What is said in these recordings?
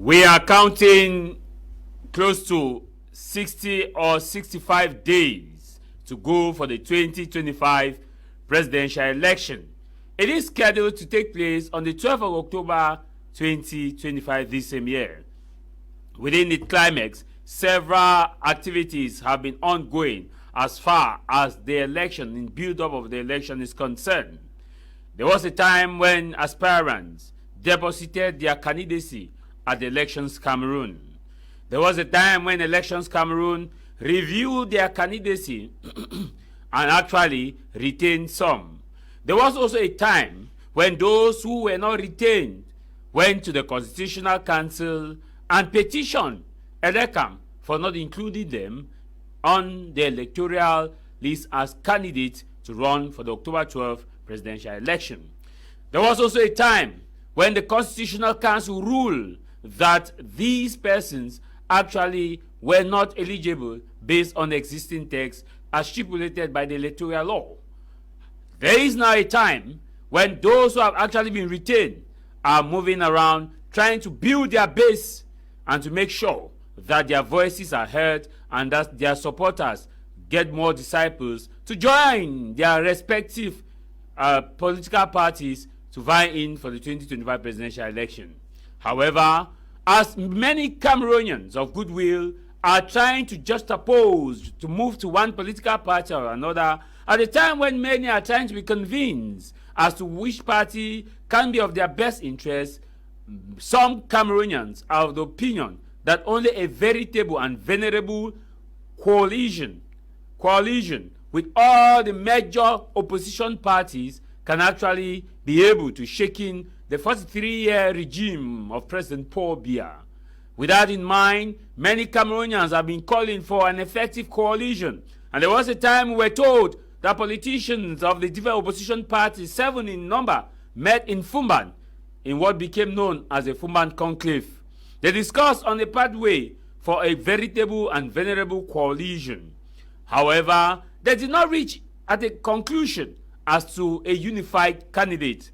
We are counting close to 60 or 65 days to go for the 2025 presidential election. It is scheduled to take place on the 12th of October 2025 this same year. Within the climax, several activities have been ongoing as far as the election and build-up of the election is concerned. There was a time when aspirants deposited their candidacy at the Elections Cameroon. There was a time when Elections Cameroon reviewed their candidacy and actually retained some. There was also a time when those who were not retained went to the Constitutional Council and petitioned Elecam for not including them on the electoral list as candidates to run for the October 12th presidential election. There was also a time when the Constitutional Council ruled that these persons actually were not eligible based on the existing text as stipulated by the electoral law. There is now a time when those who have actually been retained are moving around trying to build their base and to make sure that their voices are heard and that their supporters get more disciples to join their respective political parties to vie in for the 2025 presidential election. However, as many Cameroonians of goodwill are trying to juxtapose to move to one political party or another, at a time when many are trying to be convinced as to which party can be of their best interest, some Cameroonians are of the opinion that only a veritable and venerable coalition with all the major opposition parties can actually be able to shake in the 43-year regime of President Paul Biya. With that in mind, many Cameroonians have been calling for an effective coalition. And there was a time we were told that politicians of the different opposition parties, 7 in number, met in Fumban in what became known as the Fumban Conclave. They discussed on the pathway for a veritable and venerable coalition. However, they did not reach at a conclusion as to a unified candidate.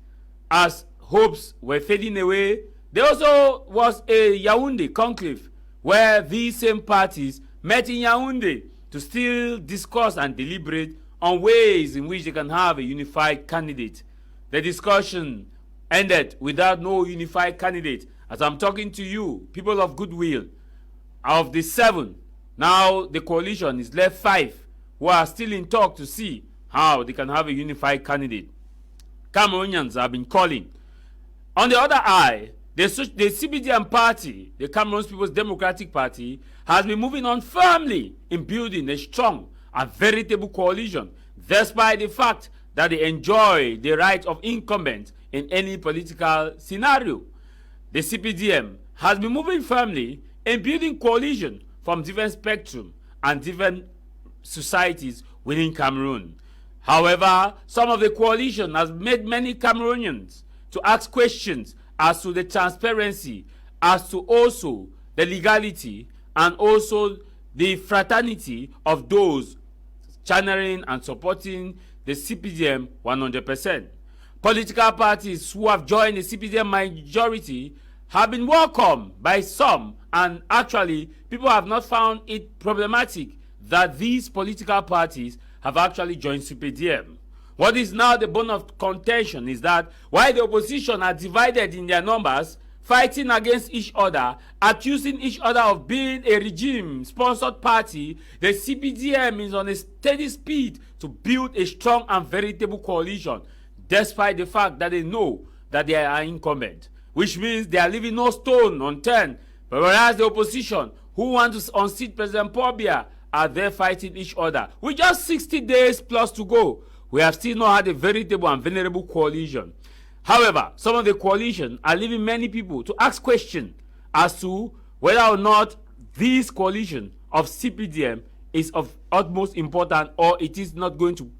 As hopes were fading away, there also was a Yaoundé conclave where these same parties met in Yaoundé to still discuss and deliberate on ways in which they can have a unified candidate. The discussion ended without no unified candidate. As I'm talking to you, people of goodwill, of the 7, now the coalition is left 5 who are still in talk to see how they can have a unified candidate. Cameroonians have been calling. On the other eye, the CBDM party, the Cameroon People's Democratic Party, has been moving on firmly in building a strong and veritable coalition, despite the fact that they enjoy the right of incumbent in any political scenario. The CPDM has been moving firmly in building coalition from different spectrum and different societies within Cameroon. However, some of the coalition has made many Cameroonians to ask questions as to the transparency, as to also the legality, and also the fraternity of those channeling and supporting the CPDM 100%. Political parties who have joined the CPDM majority have been welcomed by some, and actually people have not found it problematic that these political parties have actually joined CPDM. What is now the bone of contention is that while the opposition are divided in their numbers, fighting against each other, accusing each other of being a regime-sponsored party, the CPDM is on a steady speed to build a strong and veritable coalition, despite the fact that they know that they are incumbent, which means they are leaving no stone unturned. But whereas the opposition, who want to unseat President Paul Biya, are there fighting each other. With just 60 days plus to go, we have still not had a veritable and venerable coalition. However, some of the coalition are leaving many people to ask questions as to whether or not this coalition of CPDM is of utmost importance, or it is not going to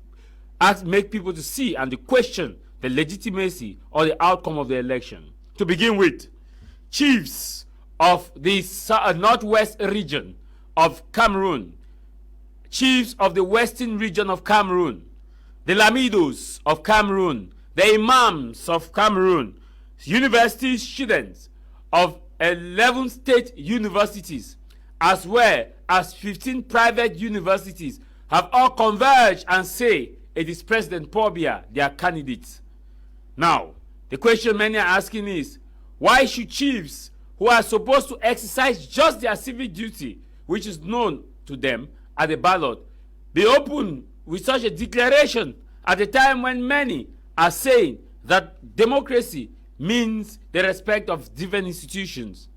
make people to see and to question the legitimacy or the outcome of the election. To begin with, chiefs of the northwest region of Cameroon, chiefs of the western region of Cameroon, the Lamidos of Cameroon, the Imams of Cameroon, university students of 11 state universities as well as 15 private universities have all converged and say it is President Paul Biya their candidate. Now, the question many are asking is, why should chiefs who are supposed to exercise just their civic duty, which is known to them at the ballot, be open with such a declaration at a time when many are saying that democracy means the respect of different institutions?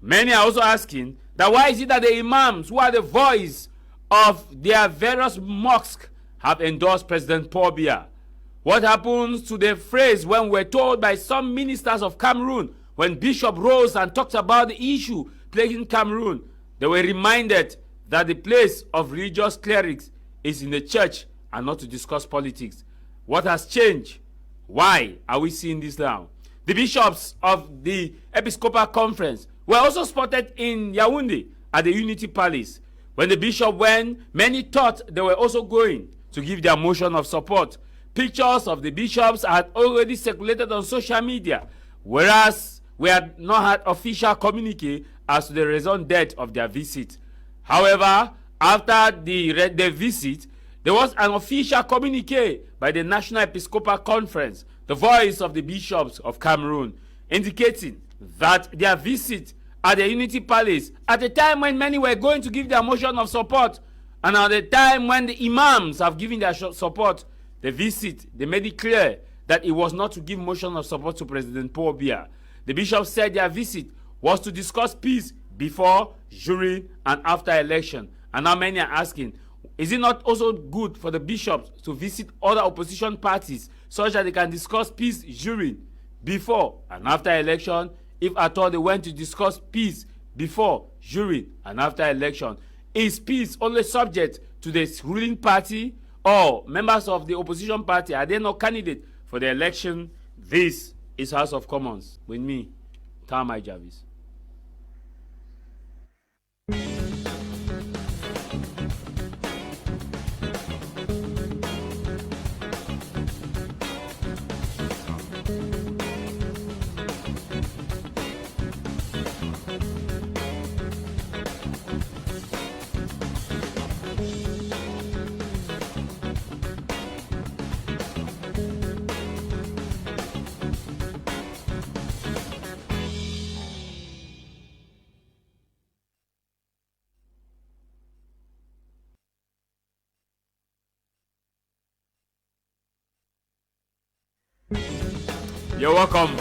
Many are also asking that why is it that the Imams, who are the voice of their various mosques, have endorsed President Paul Biya? What happens to the phrase when we're told by some ministers of Cameroon, when Bishop rose and talked about the issue plaguing Cameroon, they were reminded that the place of religious clerics is in the church and not to discuss politics? What has changed? Why are we seeing this now? The bishops of the Episcopal Conference were also spotted in Yaoundé at the Unity Palace. When the bishop went, many thought they were also going to give their motion of support. Pictures of the bishops had already circulated on social media, whereas we had not had official communique as to the raison d'etre of their visit. However, after the visit, there was an official communique by the National Episcopal Conference, the voice of the bishops of Cameroon, indicating that their visit at the Unity Palace, at a time when many were going to give their motion of support, and at the time when the Imams have given their support, the visit, they made it clear that it was not to give motion of support to President Paul Biya. The bishops said their visit was to discuss peace before, during, and after election. And now many are asking, is it not also good for the bishops to visit other opposition parties such that they can discuss peace during, before, and after election? If at all they went to discuss peace before, during, and after election, is peace only subject to the ruling party, or members of the opposition party? Are they not candidates for the election? This is House of Commons with me, Tamai Jarvis. You're welcome.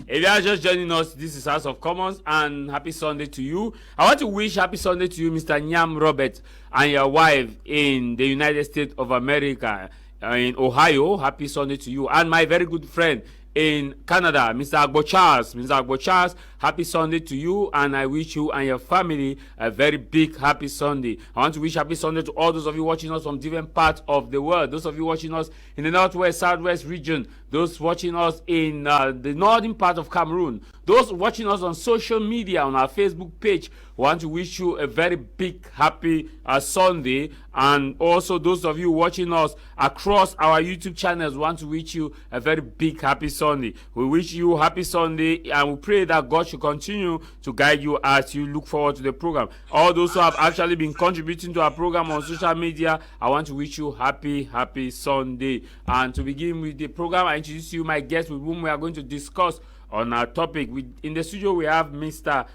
If you are just joining us, this is House of Commons, and happy Sunday to you. I want to wish happy Sunday to you, Mr. Nyam Robert, and your wife in the United States of America, in Ohio. Happy Sunday to you. And my very good friend in Canada, Mr. Agbo Charles. Mr. Agbo Charles, happy Sunday to you, and I wish you and your family a very big happy Sunday. I want to wish happy Sunday to all those of you watching us from different parts of the world. Those of you watching us in the northwest, southwest region, those watching us in the northern part of Cameroon, those watching us on social media on our Facebook page. I want to wish you a very big happy Sunday, and also those of you watching us across our YouTube channels, want to wish you a very big happy Sunday. We wish you happy Sunday, and we pray that God should continue to guide you as you look forward to the program. All those who have actually been contributing to our program on social media, I want to wish you happy Sunday. And to begin with the program, I introduce you my guest with whom we are going to discuss on our topic. In the studio we have Mr.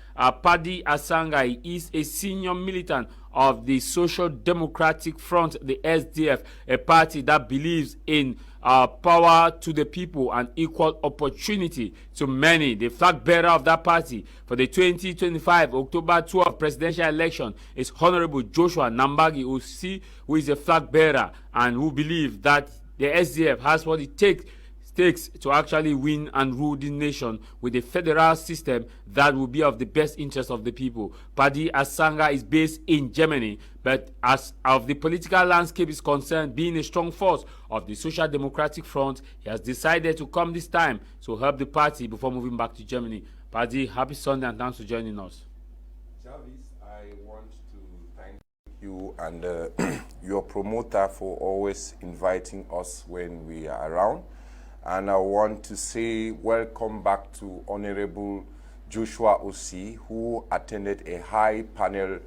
Paddy Asanga. He is a senior militant of the Social Democratic Front, the SDF, a party that believes in power to the people and equal opportunity to many. The flag bearer of that party for the 2025 October 12 presidential election is Honorable Joshua Nambagi Osi, who is a flag bearer and who believes that the SDF has what it takes to actually win and rule the nation with a federal system that will be of the best interest of the people. Paddy Asanga is based in Germany, but as of the political landscape is concerned, being a strong force of the Social Democratic Front, he has decided to come this time to help the party before moving back to Germany. Paddy, happy Sunday and thanks for joining us. Jarvis, I want to thank you and your promoter for always inviting us when we are around. And I want to say welcome back to Honorable Joshua Osi, who attended a high panel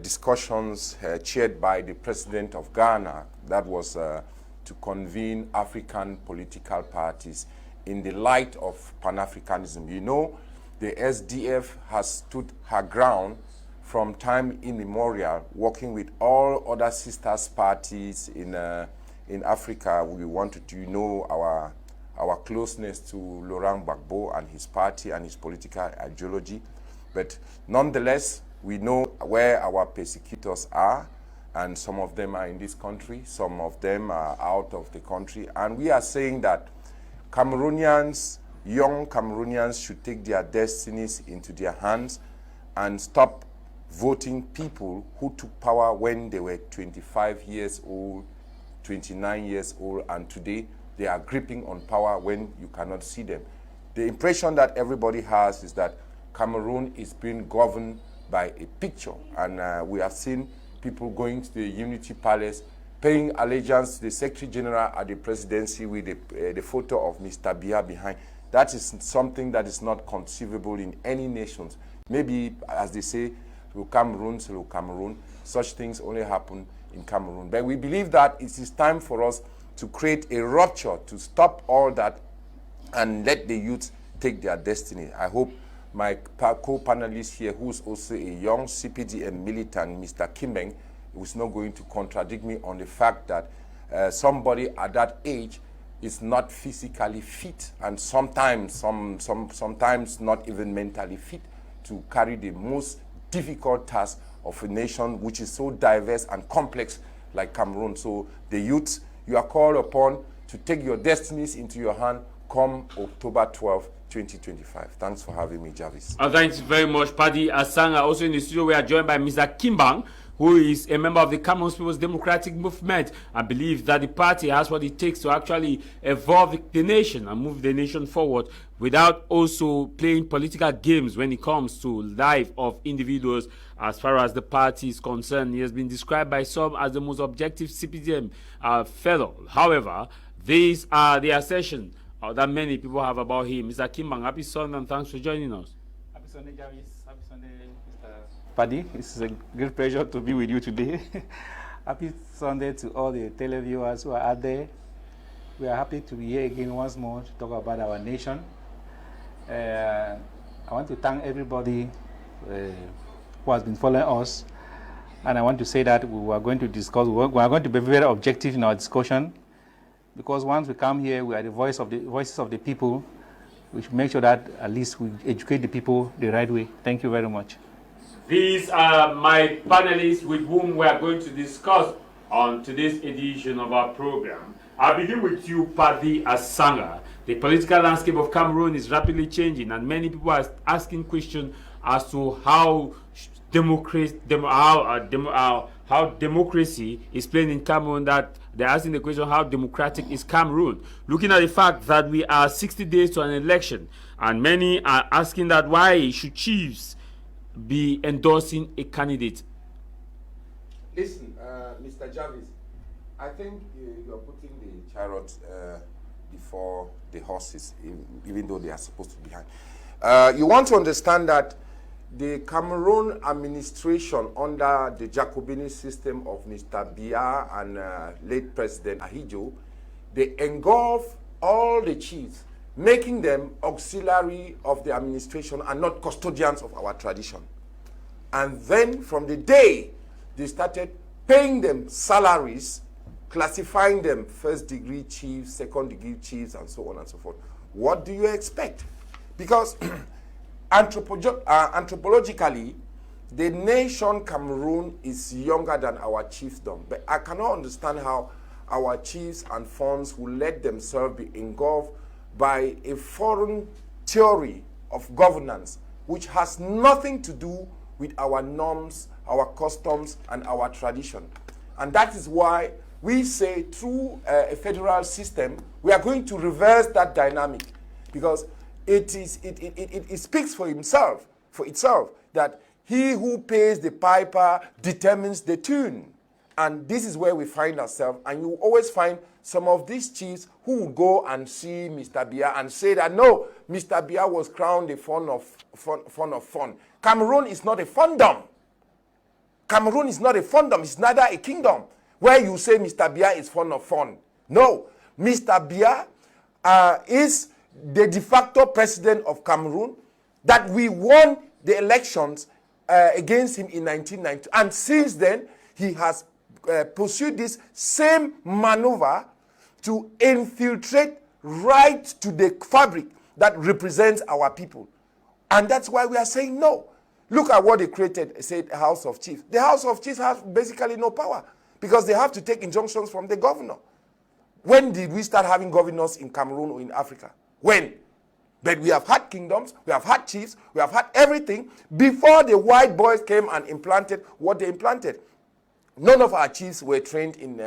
discussions chaired by the president of Ghana. That was to convene African political parties in the light of Pan-Africanism. You know, the SDF has stood her ground from time immemorial, working with all other sisters parties in Africa. We wanted to know our closeness to Laurent Gbagbo and his party and his political ideology. But nonetheless, we know where our persecutors are, and some of them are in this country, some of them are out of the country. And we are saying that Cameroonians, young Cameroonians, should take their destinies into their hands and stop voting people who took power when they were 25 years old, 29 years old, and today they are gripping on power when you cannot see them. The impression that everybody has is that Cameroon is being governed by a picture, and we have seen people going to the Unity Palace, paying allegiance to the Secretary General at the presidency with the photo of Mr. Biya behind. That is something that is not conceivable in any nations. Maybe, as they say, Cameroon, such things only happen in Cameroon. But we believe that it is time for us to create a rupture, to stop all that and let the youth take their destiny. I hope my co-panelist here, who is also a young CPDM militant, Mr. Kimbeng, is not going to contradict me on the fact that somebody at that age is not physically fit, and sometimes not even mentally fit to carry the most difficult task of a nation which is so diverse and complex like Cameroon. So the youth, you are called upon to take your destinies into your hand come October 12, 2025. Thanks for having me, Jarvis. Thanks very much, Paddy Asanga. Also in the studio, we are joined by Mr. Kimbang, who is a member of the Cameroon People's Democratic Movement. I believe that the party has what it takes to actually evolve the nation and move the nation forward without also playing political games when it comes to life of individuals. As far as the party is concerned, he has been described by some as the most objective CPDM fellow. However, these are the assertions that many people have about him. Mr. Kimbang, happy Sunday and thanks for joining us. Happy Sunday, Jarvis. Happy Sunday, Mr. Paddy. It's a great pleasure to be with you today. Happy Sunday to all the televiewers who are out there. We are happy to be here again once more to talk about our nation. I want to thank everybody who has been following us, and I want to say that we are going to discuss. We are going to be very objective in our discussion, because once we come here, we are the voices of the people. We should make sure that at least we educate the people the right way. Thank you very much. These are my panelists with whom we are going to discuss on today's edition of our program. I'll begin with you, Paddy Asanga. The political landscape of Cameroon is rapidly changing, and many people are asking questions as to how democracy is playing in Cameroon. That they're asking the question, how democratic is Cameroon? Looking at the fact that we are 60 days to an election, and many are asking that why should chiefs be endorsing a candidate? Listen, Mr. Jarvis, I think you are putting the chariot before the horses, even though they are supposed to be behind. You want to understand that the Cameroon administration under the Jacobini system of Mr. Biya and late President Ahijo, they engulf all the chiefs, making them auxiliary of the administration and not custodians of our tradition. And then from the day they started paying them salaries, classifying them first degree chiefs, second degree chiefs, and so on and so forth. What do you expect? Because anthropologically, the nation Cameroon is younger than our chiefdom. But I cannot understand how our chiefs and funds will let themselves be engulfed by a foreign theory of governance, which has nothing to do with our norms, our customs, and our tradition. And that is why we say through a federal system, we are going to reverse that dynamic, because it speaks for itself that he who pays the piper determines the tune. And this is where we find ourselves. And you always find some of these chiefs who will go and see Mr. Biya and say that, no, Mr. Biya was crowned a fun of fun. Cameroon is not a fundom. Cameroon is not a fundom. It's neither a kingdom where you say Mr. Biya is fun of fun. No, Mr. Biya is the de facto president of Cameroon, that we won the elections against him in 1990. And since then, he has pursued this same maneuver to infiltrate right to the fabric that represents our people. And that's why we are saying no. Look at what they created, said House of Chiefs. The House of Chiefs has basically no power because they have to take injunctions from the governor. When did we start having governors in Cameroon or in Africa? When? But we have had kingdoms, we have had chiefs, we have had everything before the white boys came and implanted what they implanted. None of our chiefs were trained in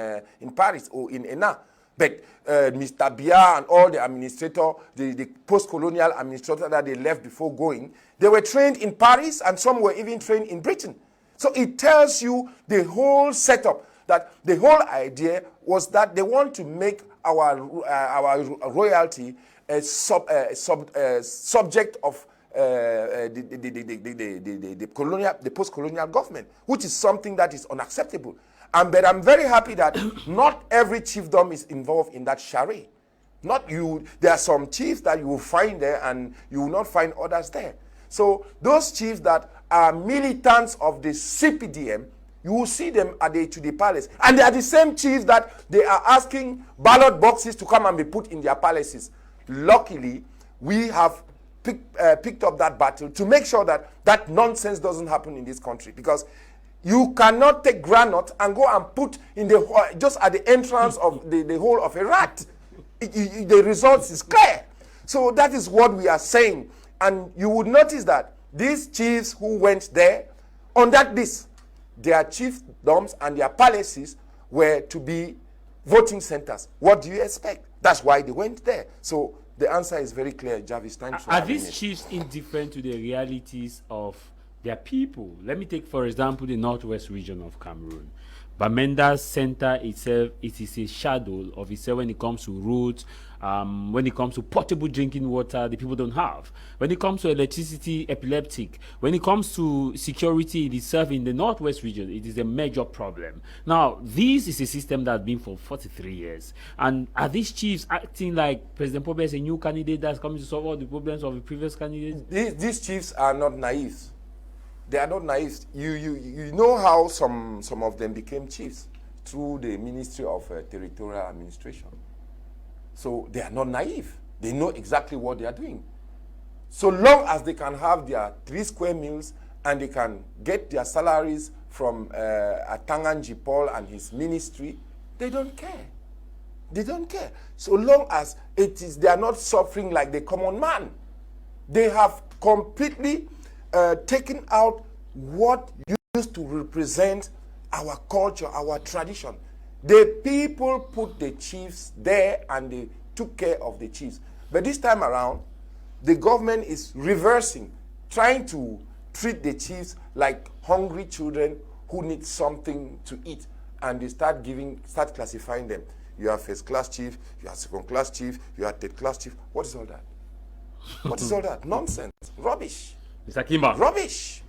Paris or in ENA. But Mr. Biya and all the administrator, the post-colonial administrator that they left before going, they were trained in Paris and some were even trained in Britain. So it tells you the whole setup, that the whole idea was that they want to make our royalty a subject of the post-colonial government, which is something that is unacceptable. But I'm very happy that not every chiefdom is involved in that charade. Not you. There are some chiefs that you will find there, and you will not find others there. So those chiefs that are militants of the CPDM, you will see them to the palace, and they are the same chiefs that they are asking ballot boxes to come and be put in their palaces. Luckily, we have picked up that battle to make sure that that nonsense doesn't happen in this country, because you cannot take granite and go and put in the just at the entrance of the hole of a rat. The results is clear. So that is what we are saying. And you would notice that these chiefs who went there, on that list, their chiefdoms and their palaces were to be voting centers. What do you expect? That's why they went there. So the answer is very clear, Jarvis. Thanks for Are these chiefs indifferent to the realities of their people? Let me take, for example, the northwest region of Cameroon. Bamenda's center itself, it is a shadow of itself when it comes to roads, when it comes to potable drinking water the people don't have, when it comes to electricity, epileptic, when it comes to security itself in the northwest region, it is a major problem. Now, this is a system that's been for 43 years. And are these chiefs acting like President Pope is a new candidate that's coming to solve all the problems of the previous candidates? These chiefs are not naive. They are not naive. You know how some of them became chiefs through the Ministry of Territorial Administration. So they are not naive. They know exactly what they are doing. So long as they can have their 3 square meals and they can get their salaries from Atanganji Paul and his ministry, they don't care. They don't care. So long as they are not suffering like the common man. They have completely taking out what used to represent our culture, our tradition. The people put the chiefs there and they took care of the chiefs. But this time around, the government is reversing, trying to treat the chiefs like hungry children who need something to eat. And they start classifying them. You are first class chief, you are second class chief, you are third class chief. What is all that? What is all that? Nonsense. Rubbish. Mr. Kimba, Rubbish.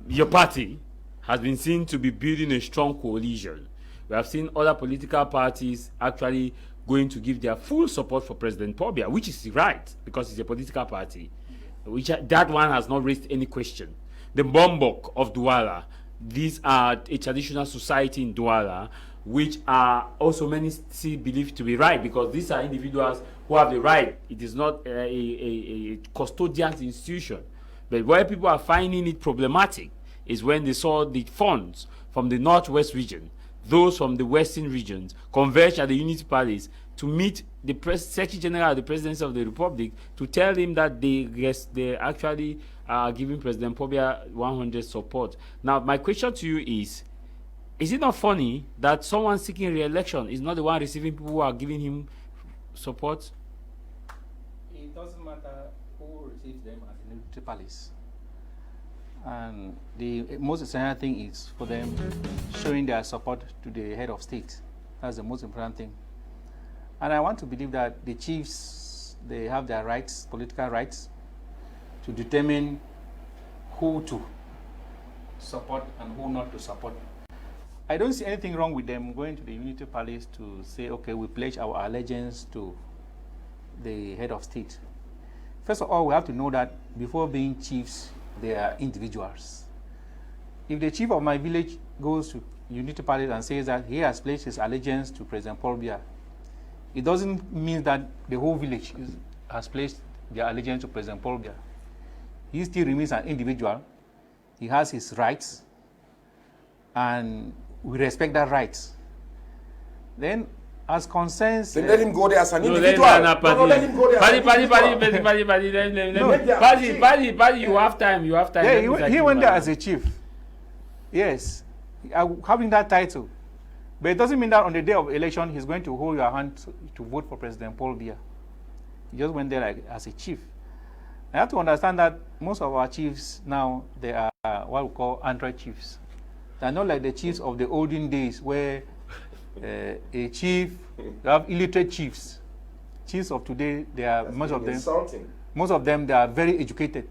your party has been seen to be building a strong coalition. We have seen other political parties actually going to give their full support for President Biya, which is right because it's a political party. That one has not raised any question. The Bombok of Douala, these are a traditional society in Douala, which are also many still believed to be right because these are individuals who have the right. It is not a custodian institution. But where people are finding it problematic is when they saw the funds from the northwest region, those from the western regions, converge at the Unity Palace to meet the Secretary General of the Presidency of the Republic to tell him that they actually are giving President Biya 100 support. Now, my question to you is it not funny that someone seeking re-election is not the one receiving people who are giving him support? It doesn't matter who receives them at the Unity Palace. And the most essential thing is for them showing their support to the head of state. That's the most important thing. And I want to believe that the chiefs, they have their rights, political rights, to determine who to support and who not to support. I don't see anything wrong with them going to the Unity Palace to say, okay, we pledge our allegiance to the head of state. First of all, we have to know that before being chiefs, they are individuals. If the chief of my village goes to Unity Palace and says that he has pledged his allegiance to President Paul Biya, it doesn't mean that the whole village has pledged their allegiance to President Paul Biya. He still remains an individual. He has his rights, and we respect that rights. Then, as concerns... Then let him go there as an individual. No, let him go there as an individual. Paddy, you have time. Yeah, he went there as a chief. Yes, having that title. But it doesn't mean that on the day of election, he's going to hold your hand to vote for President Paul Biya. He just went there as a chief. I have to understand that most of our chiefs now, they are what we call Android chiefs. They're not like the chiefs of the olden days where a chief, you have illiterate chiefs. Chiefs of today, they are most of them they are very educated,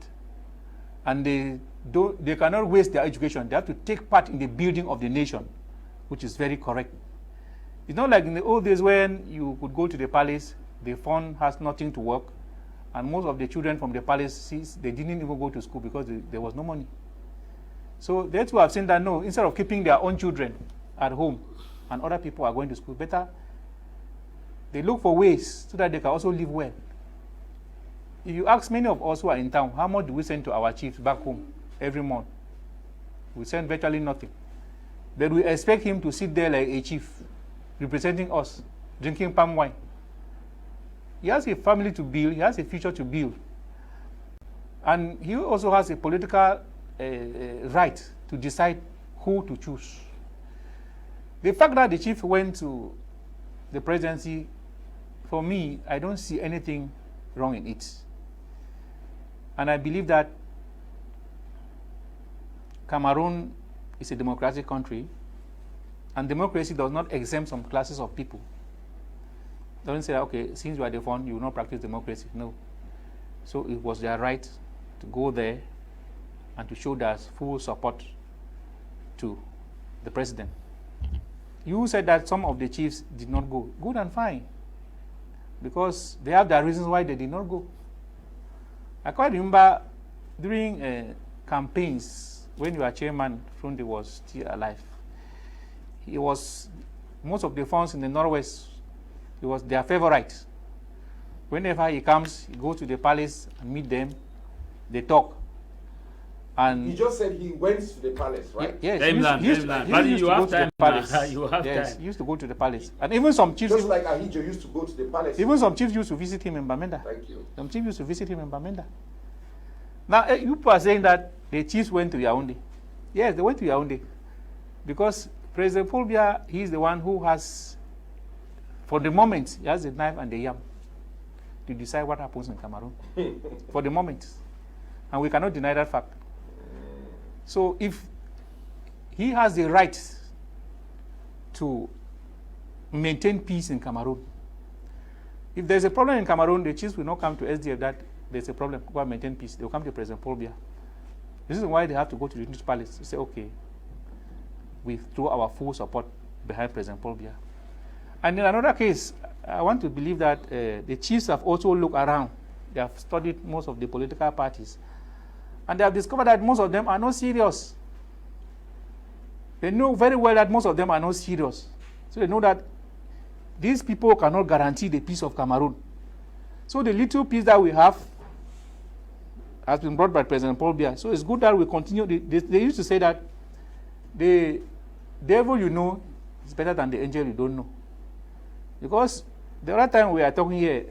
and they cannot waste their education. They have to take part in the building of the nation, which is very correct. It's not like in the old days when you could go to the palace, the fund has nothing to work, and most of the children from the palace, they didn't even go to school because there was no money. So that's why I've seen that no, instead of keeping their own children at home and other people are going to school, better they look for ways so that they can also live well. If you ask many of us who are in town, how much do we send to our chiefs back home every month? We send virtually nothing. But we expect him to sit there like a chief, representing us, drinking palm wine. He has a family to build, he has a future to build. And he also has a political right to decide who to choose. The fact that the chief went to the presidency, for me, I don't see anything wrong in it. And I believe that Cameroon is a democratic country, and democracy does not exempt some classes of people. Don't say, okay, since you are the fund, you will not practice democracy. No. So it was their right to go there and to show their full support to the president. You said that some of the chiefs did not go. Good and fine. Because they have their reasons why they did not go. I quite remember during campaigns, when your chairman, Fronde, was still alive, most of the funds in the Northwest, it was their favorite. Whenever he comes, he goes to the palace and meet them, they talk. And he just said he went to the palace, right? Yes, He used to go to the palace. And even some chiefs... Just like Ahijo used to go to the palace. Even some chiefs used to visit him in Bamenda. Thank you. Some chiefs used to visit him in Bamenda. Now, you are saying that the chiefs went to Yaoundé. Yes, they went to Yaoundé. Because President Paul Biya, he is the one who has, for the moment, he has the knife and the yam to decide what happens in Cameroon. For the moment. And we cannot deny that fact. So if he has the right to maintain peace in Cameroon, if there's a problem in Cameroon, the chiefs will not come to SDF that there's a problem, go and maintain peace. They will come to President Paul Biya. This is why they have to go to the Unity Palace to say, okay, we throw our full support behind President Paul Biya. And in another case, I want to believe that the chiefs have also looked around. They have studied most of the political parties. And they have discovered that most of them are not serious. They know very well that most of them are not serious. So they know that these people cannot guarantee the peace of Cameroon. So the little peace that we have has been brought by President Paul Biya. So it's good that we continue. They used to say that the devil you know is better than the angel you don't know. Because the other time we are talking here,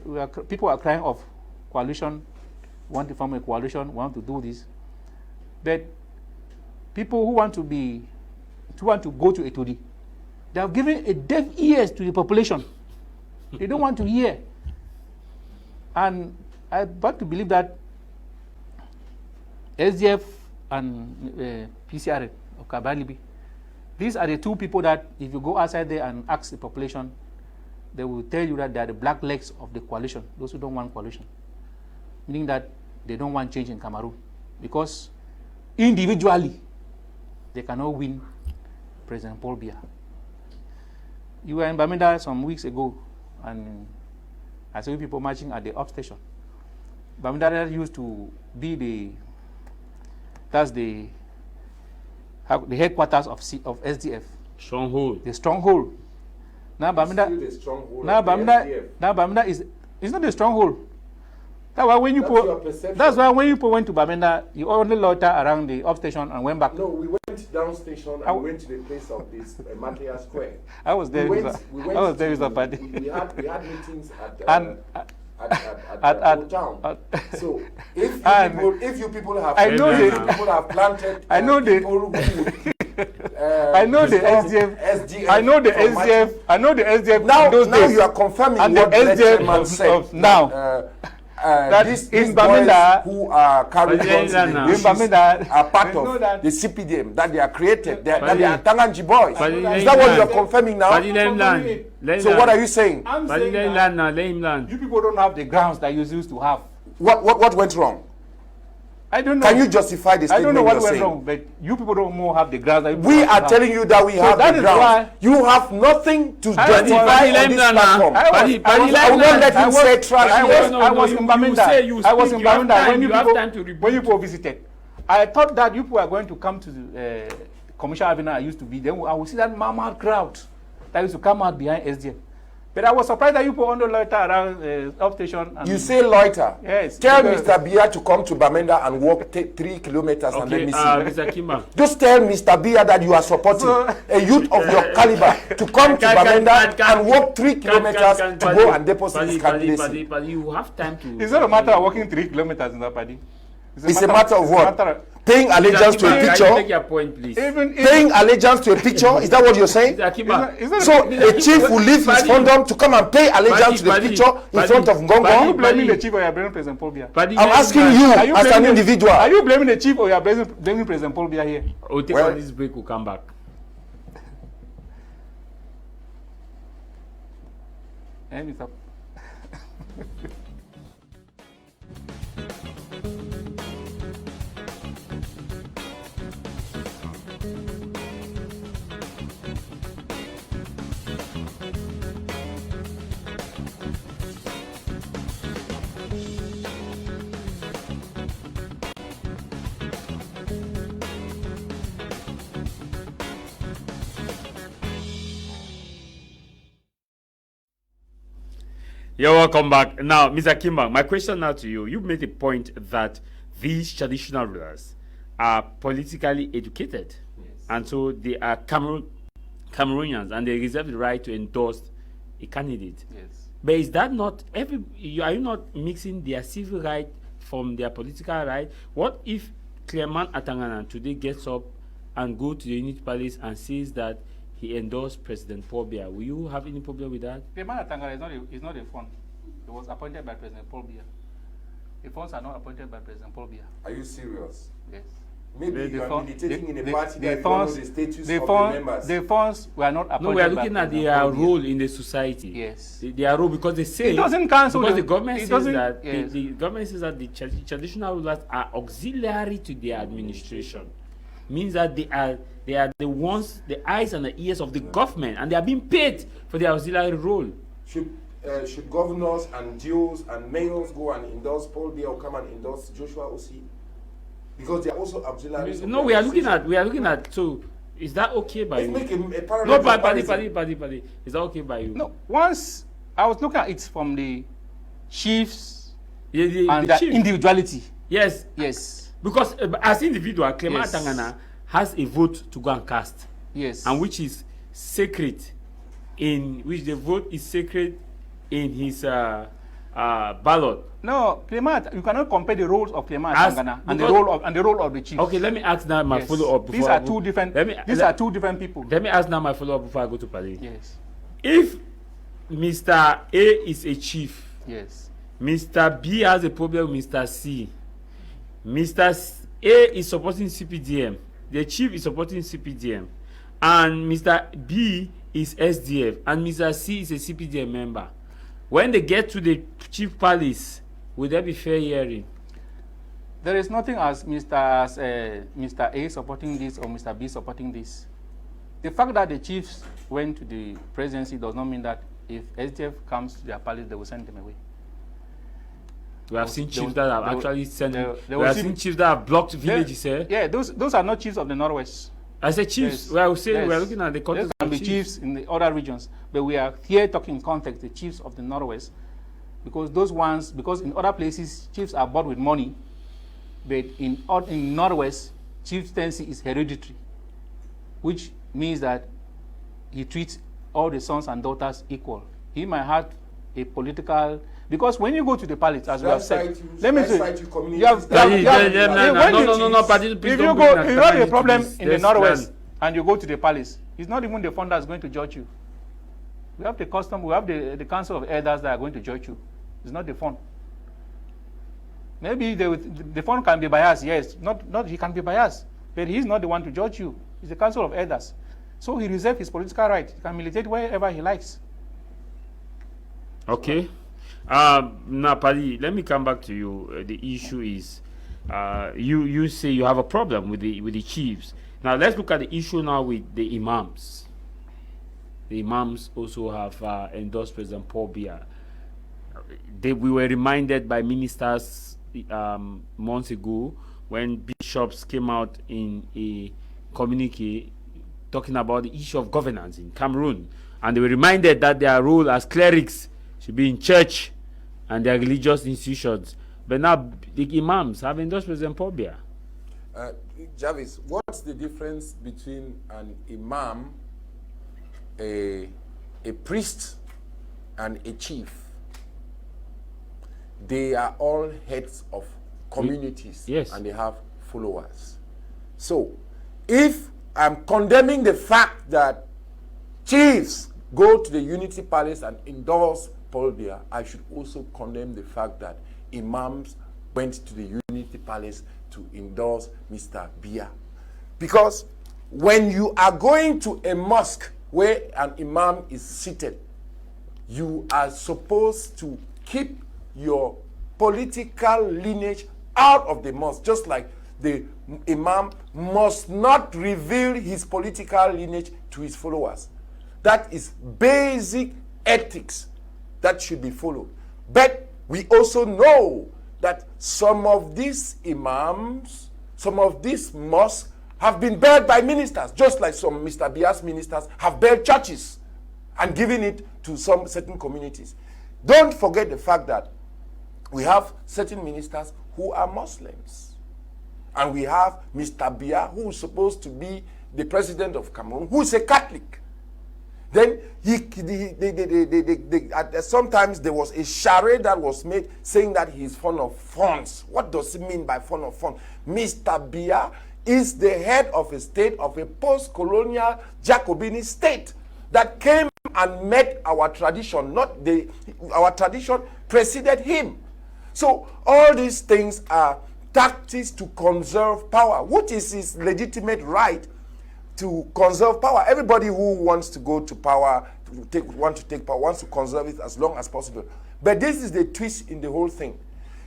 people are crying of coalition, want to form a coalition, want to do this. But people who want to go to Etodi, they have given a deaf ears to the population. They don't want to hear. And I want to believe that SDF and PCR of Kabalibi. These are the two people that, if you go outside there and ask the population, they will tell you that they are the black legs of the coalition, those who don't want coalition. Meaning that they don't want change in Cameroon. Because individually, they cannot win President Paul Biya. You were in Bamenda some weeks ago, and I saw people marching at the up station. Bamenda used to be the headquarters of SDF. Stronghold. The stronghold. Now Bamenda is not the stronghold. That's why when you went to Bamenda, you only loitered around the up station and went back. No, we went down station and went to the place of this Matia Square. I was there with the party. We had meetings at Old Town. So if you people have planted people who would I know the SDF. I know the SDF. I know the SDF. Now you are confirming and what the SDF said. Now. That these in boys Bamenda, who are carrying guns in the bushes are part of the CPDM that they are created, that they are Tanganji boys. Is that what you are confirming now? So what are you saying? I'm saying that you people don't have the grounds that you used to have. What went wrong? I don't know. Can you justify the statement? I don't know what you're went saying? wrong, but you people don't more have the grounds. We are telling you that we have the grounds. You have nothing to justify on this platform. I will not let him say trash. I was in Bamenda. I was in Bamenda when you people visited. I thought that you people are going to come to the Commercial Avenue I used to be. Then I will see that mama crowd that used to come out behind SDF. But I was surprised that you put on the loiter around up station. And you say loiter? Yes. Tell Mr. Biya to come to Bamenda and walk 3 kilometers and let me see. Mr. Kimba. Just tell Mr. Biya that you are supporting a youth of your caliber to come to Bamenda and walk 3 kilometers to go and deposit his candidacy. But you have time to... It's not a matter of walking 3 kilometers in that party. It's a matter of what? Paying allegiance to a picture? Make your point, please. Paying allegiance to a picture? Is that what you're saying? So a chief will leave his condom to come and pay allegiance to the picture in front of Ngongo? Are you blaming the chief or you are blaming President Paul Biya? I'm asking you as an individual. Are you blaming the chief or you are blaming President Paul Biya here? We'll take on this break, we'll come back. And it's up. You're welcome back. Now, Mr. Kimba, my question now to you. You made a point that these traditional rulers are politically educated. Yes. And so they are Cameroonians and they reserve the right to endorse a candidate. Yes. But is that not, are you not mixing their civil right from their political right? What if Clement Atangana today gets up and go to the Unity Palace and says that he endorsed President Paul Biya? Will you have any problem with that? Clement Atangana is not a fund. It was appointed by President Paul Biya. The funds are not appointed by President Paul Biya. Are you serious? Yes. Maybe you are militating in a party that you don't know the status of the members. The funds were not appointed. No, we are looking at their role in the society. Yes. Their role, because they say it doesn't cancel because the government says that yes. the government says that the traditional rulers are auxiliary to their administration. Means that they are the ones, the eyes and the ears of the government, and they are being paid for their auxiliary role. Should governors and DOs and mayors go and endorse Paul Biya or come and endorse Joshua Osi? Because they are also auxiliaries. No, we are looking at. So, is that okay by you? Make a no, Paddy. Is that okay by you? No. Once I was looking at it from the chiefs and the chief. Individuality. Yes. Yes. Because as individual, Clement Atangana has a vote to go and cast. Yes. And which is sacred, in which the vote is sacred in his ballot. No, Clement, you cannot compare the roles of Clement Atangana and the role of the chief. Okay, let me ask now my follow-up. These are two different people. Let me ask now my follow-up before I go to Pali. Yes. If Mr. A is a chief, yes, Mr. B has a problem with Mr. C, Mr. A is supporting CPDM, the chief is supporting CPDM, and Mr. B is SDF, and Mr. C is a CPDM member. When they get to the chief palace, will there be fair hearing? There is nothing as Mr. A supporting this or Mr. B supporting this. The fact that the chiefs went to the presidency does not mean that if SDF comes to their palace, they will send them away. We have seen chiefs that have actually sent. We have seen chiefs that have blocked villages. Yeah, those are not chiefs of the Northwest. I said chiefs. Well, I would say we are looking at the context. There can be chiefs in the other regions, but we are here talking in context the chiefs of the Northwest, because in other places chiefs are bought with money, but in Northwest chieftaincy is hereditary, which means that he treats all the sons and daughters equal. He might have a political, because when you go to the palace, as we have said, let me say, you have a problem in the Northwest and you go to the palace, it's not even the fund that's going to judge you. We have the custom, we have the council of elders that are going to judge you. It's not the fund. Maybe the fund can be biased, yes, not he can be biased, but he's not the one to judge you. It's the council of elders. So he reserves his political right. He can militate wherever he likes. Okay. Now, Padi, let me come back to you. The issue is, you say you have a problem with the chiefs. Now, let's look at the issue now with the Imams. The Imams also have endorsed President Paul Biya. We were reminded by ministers months ago when bishops came out in a communique talking about the issue of governance in Cameroon. And they were reminded that their role as clerics should be in church and their religious institutions. But now the Imams have endorsed President Paul Biya. Jarvis, what's the difference between an imam, a priest, and a chief? They are all heads of communities, yes, and they have followers. So, if I'm condemning the fact that chiefs go to the Unity Palace and endorse Paul Biya, I should also condemn the fact that imams went to the Unity Palace to endorse Mr. Biya. Because when you are going to a mosque where an imam is seated, you are supposed to keep your political lineage out of the mosque, just like the imam must not reveal his political lineage to his followers. That is basic ethics that should be followed. But we also know that some of these imams, some of these mosques have been built by ministers, just like some Mr. Biya's ministers have built churches and given it to some certain communities. Don't forget the fact that we have certain ministers who are Muslims. And we have Mr. Biya, who is supposed to be the president of Cameroon, who is a Catholic. Then sometimes there was a charade that was made saying that he is fond of funds. What does it mean by fond of funds? Mr. Biya is the head of a state, of a post-colonial Jacobin state that came and met our tradition. Our tradition preceded him. So all these things are tactics to conserve power, which is his legitimate right to conserve power. Everybody who wants to go to power, wants to conserve it as long as possible. But this is the twist in the whole thing.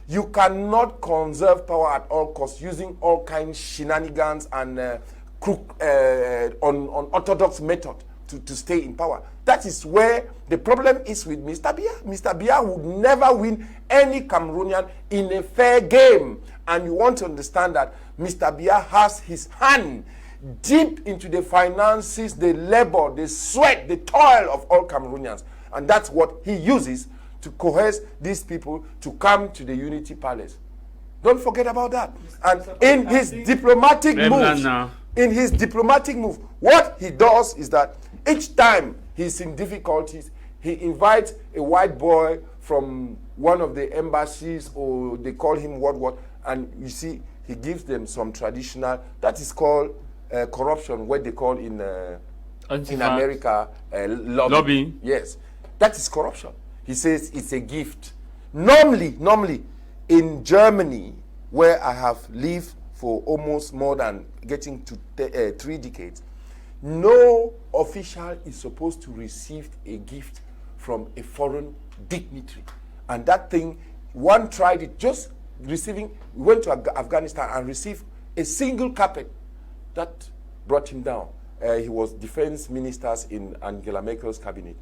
You cannot conserve power at all costs using all kinds of shenanigans and unorthodox method to stay in power. That is where the problem is with Mr. Biya. Mr. Biya would never win any Cameroonian in a fair game. And you want to understand that Mr. Biya has his hand deep into the finances, the labor, the sweat, the toil of all Cameroonians. And that's what he uses to coerce these people to come to the Unity Palace. Don't forget about that. And in his diplomatic move, what he does is that each time he's in difficulties, he invites a white boy from one of the embassies, or they call him what, and you see, he gives them some traditional, that is called corruption, what they call in America, lobbying. Yes, that is corruption. He says it's a gift. Normally, in Germany, where I have lived for almost more than getting to 3 decades, no official is supposed to receive a gift from a foreign dignitary. And that thing, one tried it, just receiving, went to Afghanistan and received a single carpet. That brought him down. He was defense ministers in Angela Merkel's cabinet.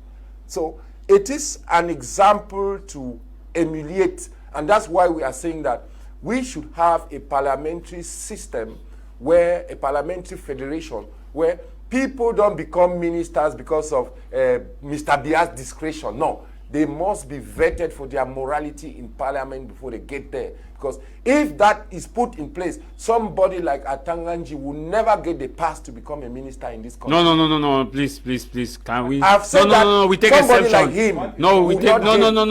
So it is an example to emulate, and that's why we are saying that we should have a parliamentary system, where a parliamentary federation, where people don't become ministers because of Mr. Biya's discretion. No, they must be vetted for their morality in parliament before they get there. Because if that is put in place, somebody like Atanganji will never get the pass to become a minister in this country. No, please. Can we? I've said no, we take somebody exception. like him. No, we take no. You don't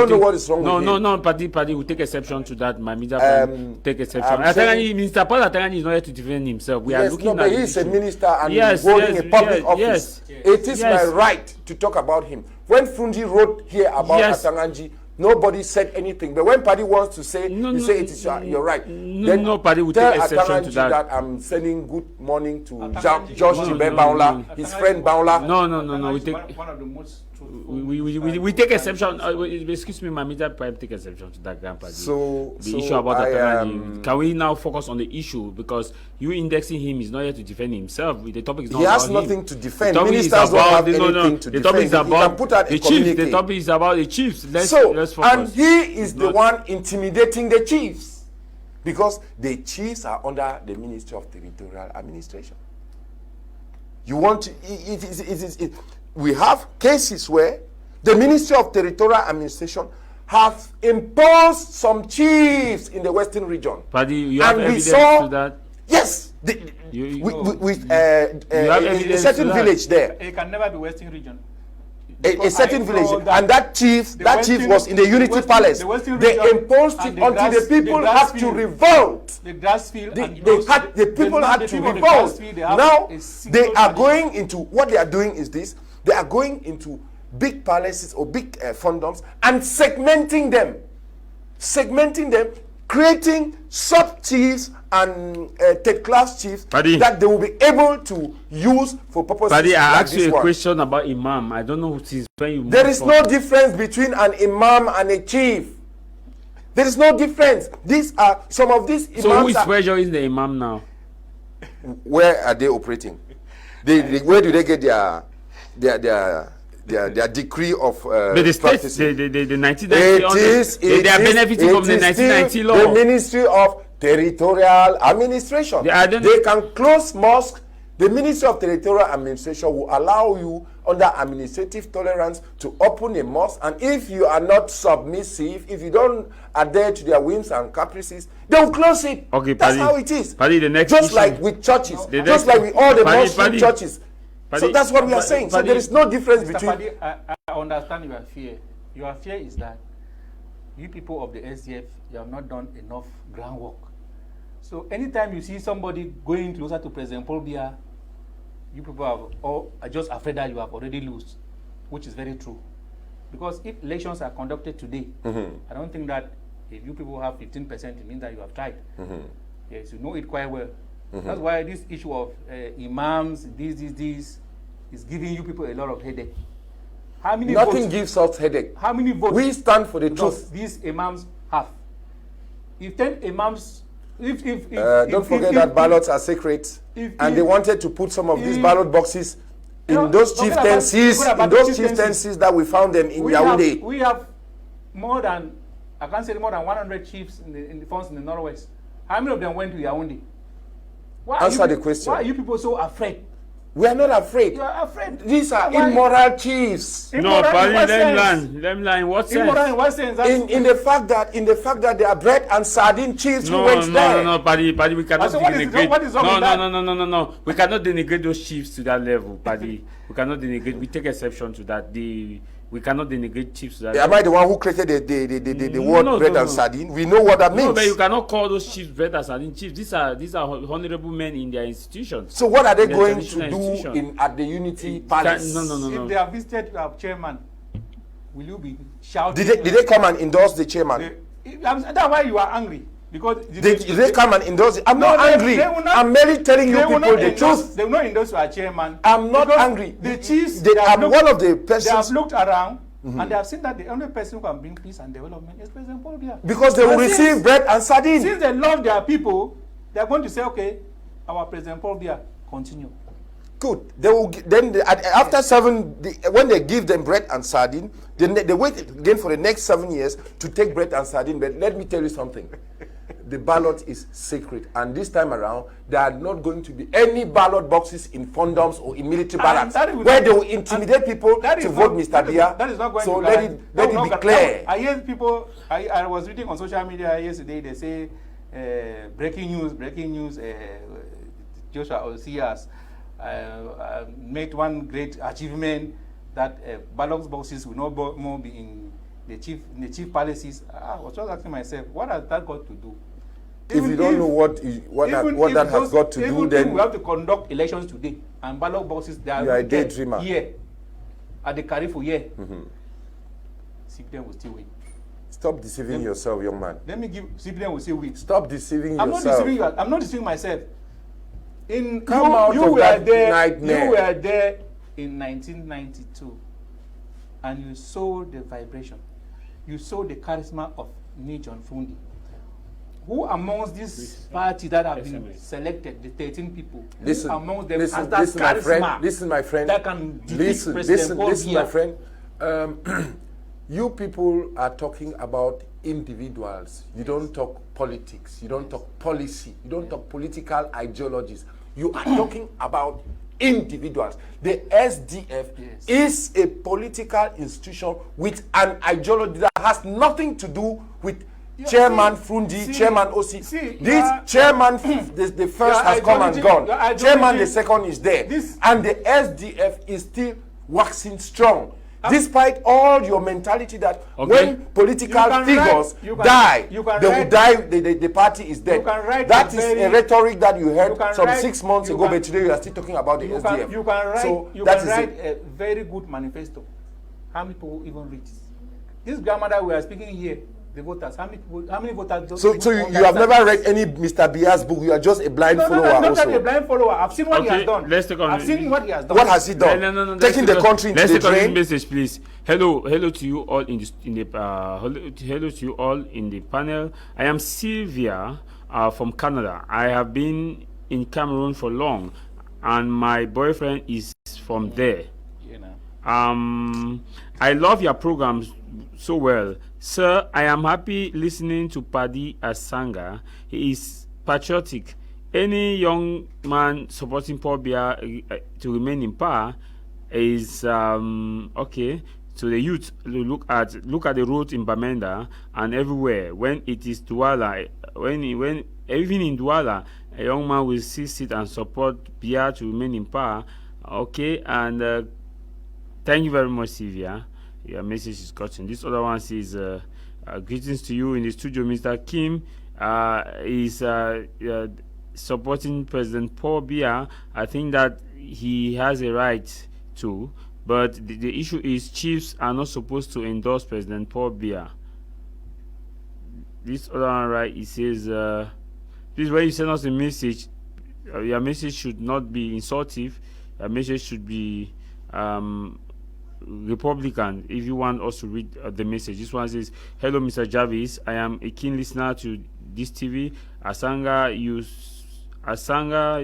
know what is wrong with him. No, Paddy, we take exception to that. My media take exception. Mr. Paul Atanganji is not here to defend himself. We are looking at. But he is a minister and he's holding a public office. It is my right to talk about him. When Fundi wrote here about Atanganji, nobody said anything. But when Paddy wants to say, you say it is you're right. No, Paddy will take exception to that. I'm sending good morning to Josh Tibe Baula, his friend Baula. No. We take one of the most. We take exception. Excuse me, my media prime take exception to that, Grandpa. So the issue about Atanganji. Can we now focus on the issue, because you indexing him is not here to defend himself. The topic is not about him. He has nothing to defend. Ministers don't have anything to defend. The topic is about the chiefs. The topic is about the chiefs. Let's focus. And he is the one intimidating the chiefs, because the chiefs are under the Ministry of Territorial Administration. You want to? We have cases where the Ministry of Territorial Administration have imposed some chiefs in the Western region. Paddy, you have evidence to that? Yes. With a certain village there. It can never be Western region. A certain village, and that chief was in the Unity Palace. They imposed it until the people had to revolt. The grass field. The people had to revolt. Now they are going into, what they are doing is this: they are going into big palaces or big fondoms and segmenting them, creating sub-chiefs and third-class chiefs that they will be able to use for purposes like this. I asked you a one. Question about imam. I don't know since when you. There is no difference between an imam and a chief. There is no difference. These are some of these imams. So who is pressuring the imam now? Where are they operating? Where do they get their degree of the states, the 1990 they are benefiting from the 1990 law. The Ministry of Territorial Administration. They can close mosques. The Ministry of Territorial Administration will allow you, under administrative tolerance, to open a mosque, and if you are not submissive, if you don't adhere to their whims and caprices, they will close it. Okay, that's how it is. Paddy, the next just issue, like with churches, just like with all the Muslim churches. So that's what we are saying. So there is no difference between. Paddy, I understand your fear. Your fear is that you people of the SDF, you have not done enough groundwork. So anytime you see somebody going closer to President Paul Biya, you people are just afraid that you have already lost, which is very true. Because if elections are conducted today, I don't think that if you people have 15%, it means that you have tried. Yes, you know it quite well. That's why this issue of imams, this is giving you people a lot of headache. How many Nothing votes, gives us headache. How many votes? We stand for the truth. These imams have. If 10 imams, don't forget that ballots are sacred, and they wanted to put some of these ballot boxes in those chieftaincies, that we found them in Yaoundé. We have more than, I can't say more than 100 chiefs in the funds in the Northwest. How many of them went to Yaoundé? Answer the question. Why are you people so afraid? We are not afraid. You are afraid. These are immoral chiefs. No, Paddy, let me lie. In what sense? Immoral in what sense? In the fact that they are bread and sardine chiefs who went there. No, Paddy, we cannot denigrate. What is wrong with that? No. We cannot denigrate those chiefs to that level, Paddy. We cannot denigrate. We take exception to that. We cannot denigrate chiefs to that level. Am I the one who created the word bread and sardine? We know what that means. No, but you cannot call those chiefs bread and sardine chiefs. These are honorable men in their institutions. So what are they going to do at the Unity Palace? No. If they are visited your chairman, will you be shouting? Did they come and endorse the chairman? That's why you are angry. Because they come and endorse it. I'm not angry. I'm merely telling you people the truth. They will not endorse our chairman. I'm not angry. The chiefs, I'm one of the persons. They have looked around and they have seen that the only person who can bring peace and development is President Paul Biya. Because they will receive bread and sardines. Since they love their people, they are going to say, okay, our President Paul Biya, continue. Good. They will after 7, when they give them bread and sardine, then they wait again for the next 7 years to take bread and sardine. But let me tell you something. The ballot is sacred, and this time around, there are not going to be any ballot boxes in condoms or in military barracks where they will intimidate people to vote Mr. Biya. That is not going so to let it be clear. I hear people. I was reading on social media yesterday. They say breaking news. Joshua Osias made one great achievement that ballot boxes will no more be in the chief palaces. I was just asking myself, what has that got to do? If you don't know what that has got to do, then we have to conduct elections today, and ballot boxes they are a daydreamer here at the Carrefour here. CPDM will still win. Stop deceiving yourself, young man. Let me give CPDM will still win. Stop deceiving yourself. I'm not deceiving you. I'm not deceiving myself. Come out of that nightmare. You were there in 1992, and you saw the vibration. You saw the charisma of Nijon Fundi. Who amongst this party that have been selected, the 13 people, listen, amongst them listen, has that listen, charisma my friend. That can defeat President Paul listen, Biya? my friend. You people are talking about individuals. You don't talk politics. You don't talk policy. You don't talk political ideologies. You are talking about individuals. The SDF is a political institution with an ideology that has nothing to do with Chairman Fundi, Chairman OC. Chairman, the first has come and gone. Chairman, the second is there. And the SDF is still waxing strong. Despite all your mentality that when political figures die, they will die, the party is dead. That is a rhetoric that you heard some 6 months ago, but today you are still talking about the SDF. You can write a very good manifesto. How many people even read this? This grandmother we are speaking here, the voters, how many voters? So you have never read any Mr. Biya's book. You are just a blind follower. No, I'm not also. a blind follower. I've seen what he has done. I've seen what he has done. What has he done? No, Taking the country into the drain. Message, please. Hello to you all in hello to you all in the panel. I am Sylvia from Canada. I have been in Cameroon for long, and my boyfriend is from there. I love your programs so well. Sir, I am happy listening to Paddy Asanga. He is patriotic. Any young man supporting Paul Biya to remain in power is okay. So the youth look at the roads in Bamenda and everywhere. When it is Douala, when even in Douala, a young man will sit and support Biya to remain in power. Okay, and thank you very much, Sylvia. Your message is gotten. This other one says, greetings to you in the studio. Mr. Kim is supporting President Paul Biya. I think that he has a right to, but the issue is chiefs are not supposed to endorse President Paul Biya. This other one, right, it says, this is where you send us a message. Your message should not be insultive. Your message should be Republican. If you want us to read the message, this one says, hello Mr. Jarvis, I am a keen listener to this TV. Asanga,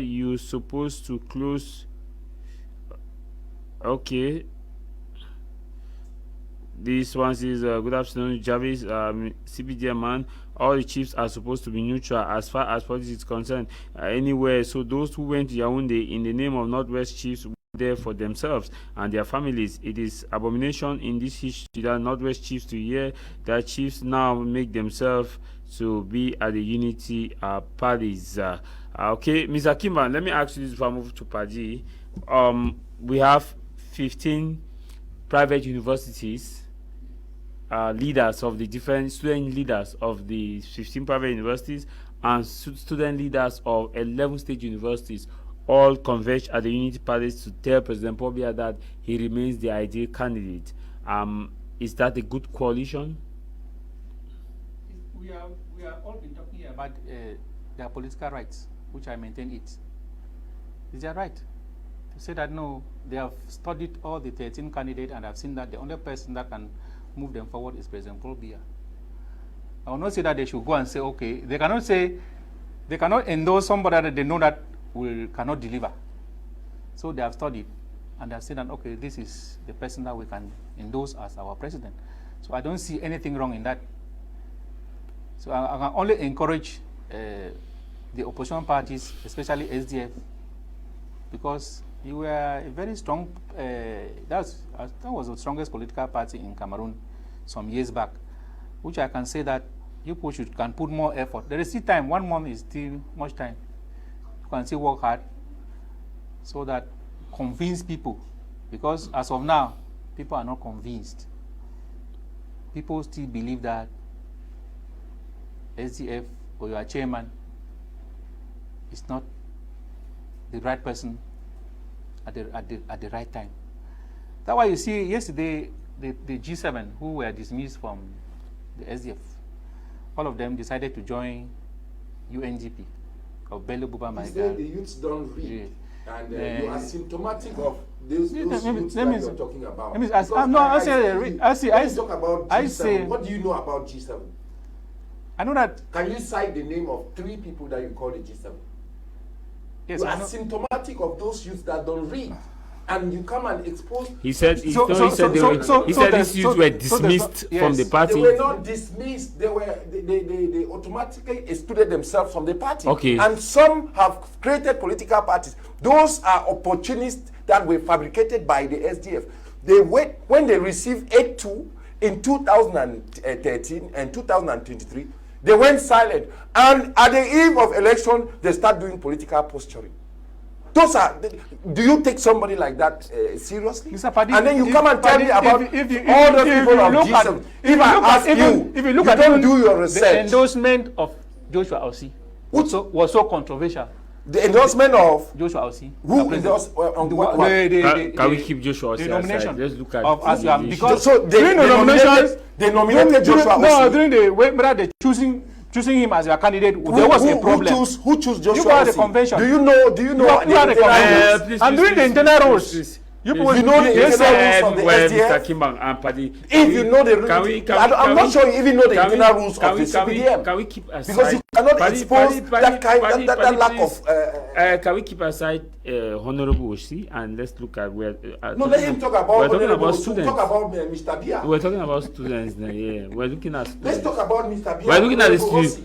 you supposed to close. Okay, this one says, good afternoon Jarvis, CPDM man. All the chiefs are supposed to be neutral as far as politics is concerned anywhere. So those who went to Yaoundé in the name of Northwest chiefs there for themselves and their families. It is abomination in this history that Northwest chiefs to hear that chiefs now make themselves to be at the unity parties. Okay, Mr. Kimba, let me ask you this before I move to Paddy. We have 15 private universities, leaders of the different student leaders of the 15 private universities and student leaders of 11 state universities all converge at the unity parties to tell President Paul Biya that he remains the ideal candidate. Is that a good coalition? we have all been talking here about their political rights, which I maintain it. Is their right to say that no, they have studied all the 13 candidates and have seen that the only person that can move them forward is President Biya. I will not say that they should go and say, okay, they cannot endorse somebody that they know that cannot deliver. So they have studied and they have said that, okay, this is the person that we can endorse as our president. So I don't see anything wrong in that. So I can only encourage the opposition parties, especially SDF, because you were a very strong, that was the strongest political party in Cameroon some years back, which I can say that you can put more effort. There is still time. 1 month is still much time. You can still work hard so that convince people, because as of now, people are not convinced. People still believe that SDF or your chairman is not the right person at the right time. That's why you see yesterday the G7 who were dismissed from the SDF, all of them decided to join UNGP of Bello Buba Maiga. You say the youths don't read, and you are symptomatic of those youths that you're talking about. I say, what do you know about G7? I know that. Can you cite the name of 3 people that you call the G7? Yes, you are symptomatic of those youths that don't read. And you come and expose. He said these youths were dismissed from the party. They were not dismissed. They automatically excluded themselves from the party. Okay. And some have created political parties. Those are opportunists that were fabricated by the SDF. They wait when they received 8-2 in 2013 and 2023. They went silent, and at the eve of election, they start doing political posturing. Those are. Do you take somebody like that seriously? Mr. Paddy, and then you come and tell me about all the people of G7. If I ask you, you don't do your research. The endorsement of Joshua Osei was so controversial. The endorsement of Joshua Osei. Who endorsed? Can we keep Joshua Osei aside? Let's look at because so during the nominations, they nominated Joshua Osei. No, during the choosing him as your candidate, there was a problem. Who chose Joshua You got Osei? the convention. Do you know? You are the convention. And during the internal rules, you know the internal rules of the SDF. If you know the rules, I'm not sure you even know the internal rules of the CPDM. Can we keep aside? Because you cannot expose that lack of. Can we keep aside Honorable Osei and let's look at where. No, let him talk about. We're talking about students. Talk about Mr. Biya. We're talking about students. Yeah, we're looking at. Let's talk about Mr. Biya.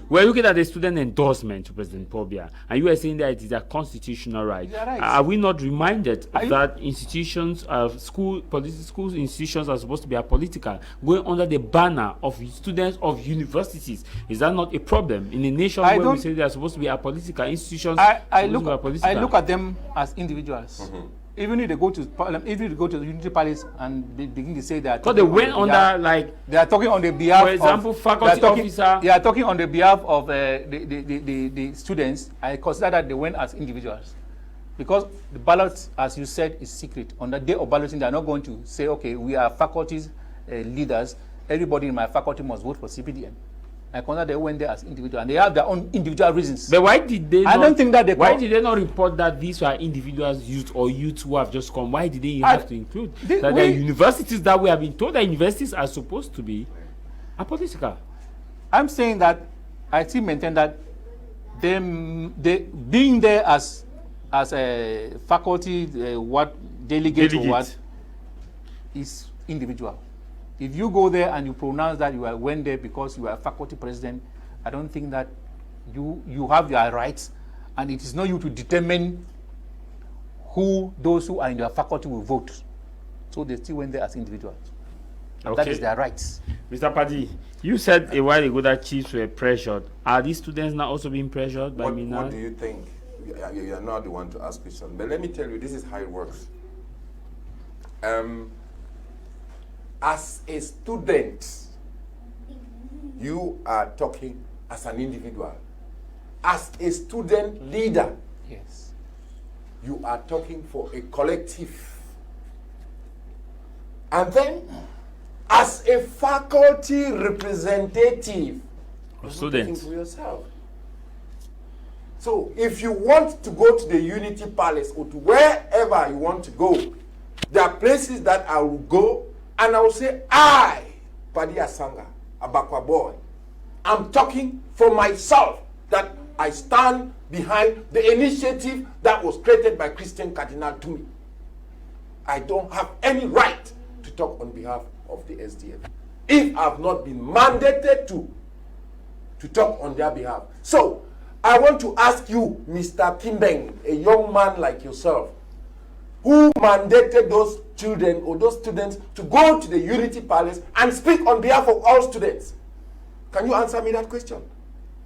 We're looking at the student endorsement to President Biya, and you are saying that it is a constitutional right. Are we not reminded that institutions of school institutions are supposed to be apolitical, going under the banner of students of universities? Is that not a problem in a nation where we say they are supposed to be apolitical institutions? I look at them as individuals. Mm-hmm. Even if they go to Parliament, even if they go to the Unity Palace and begin to say that, because they went under they are talking on the behalf. For example, faculty officer. They are talking on the behalf of the students. I consider that they went as individuals, because the ballot, as you said, is secret. On the day of balloting, they are not going to say, okay, we are faculties leaders. Everybody in my faculty must vote for CPDM. I consider they went there as individuals, and they have their own individual reasons. But why did they? I don't think that they. Why did they not report that these were individuals, youth who have just come? Why did they have to include that the universities that we have been told that universities are supposed to be apolitical? I'm saying that I still maintain that they being there as a faculty, delegate or what, is individual. If you go there and you pronounce that you went there because you are a faculty president, I don't think that you have your rights, and it is not you to determine who those who are in your faculty will vote. So they still went there as individuals. Okay. That is their rights. Mr. Paddy, you said a while ago that chiefs were pressured. Are these students now also being pressured by me now? What do you think? You are not the one to ask questions. But let me tell you, this is how it works. As a student, you are talking as an individual. As a student leader, yes, you are talking for a collective. And then, as a faculty representative, You're students. voting for yourself. So if you want to go to the Unity Palace or to wherever you want to go, there are places that I will go and I will say, I, Padi Asanga, Abakwa boy, I'm talking for myself, that I stand behind the initiative that was created by Christian Cardinal Tumi. I don't have any right to talk on behalf of the SDF if I've not been mandated to talk on their behalf. So I want to ask you, Mr. Kimbeng, a young man like yourself, who mandated those children or those students to go to the Unity Palace and speak on behalf of all students. Can you answer me that question?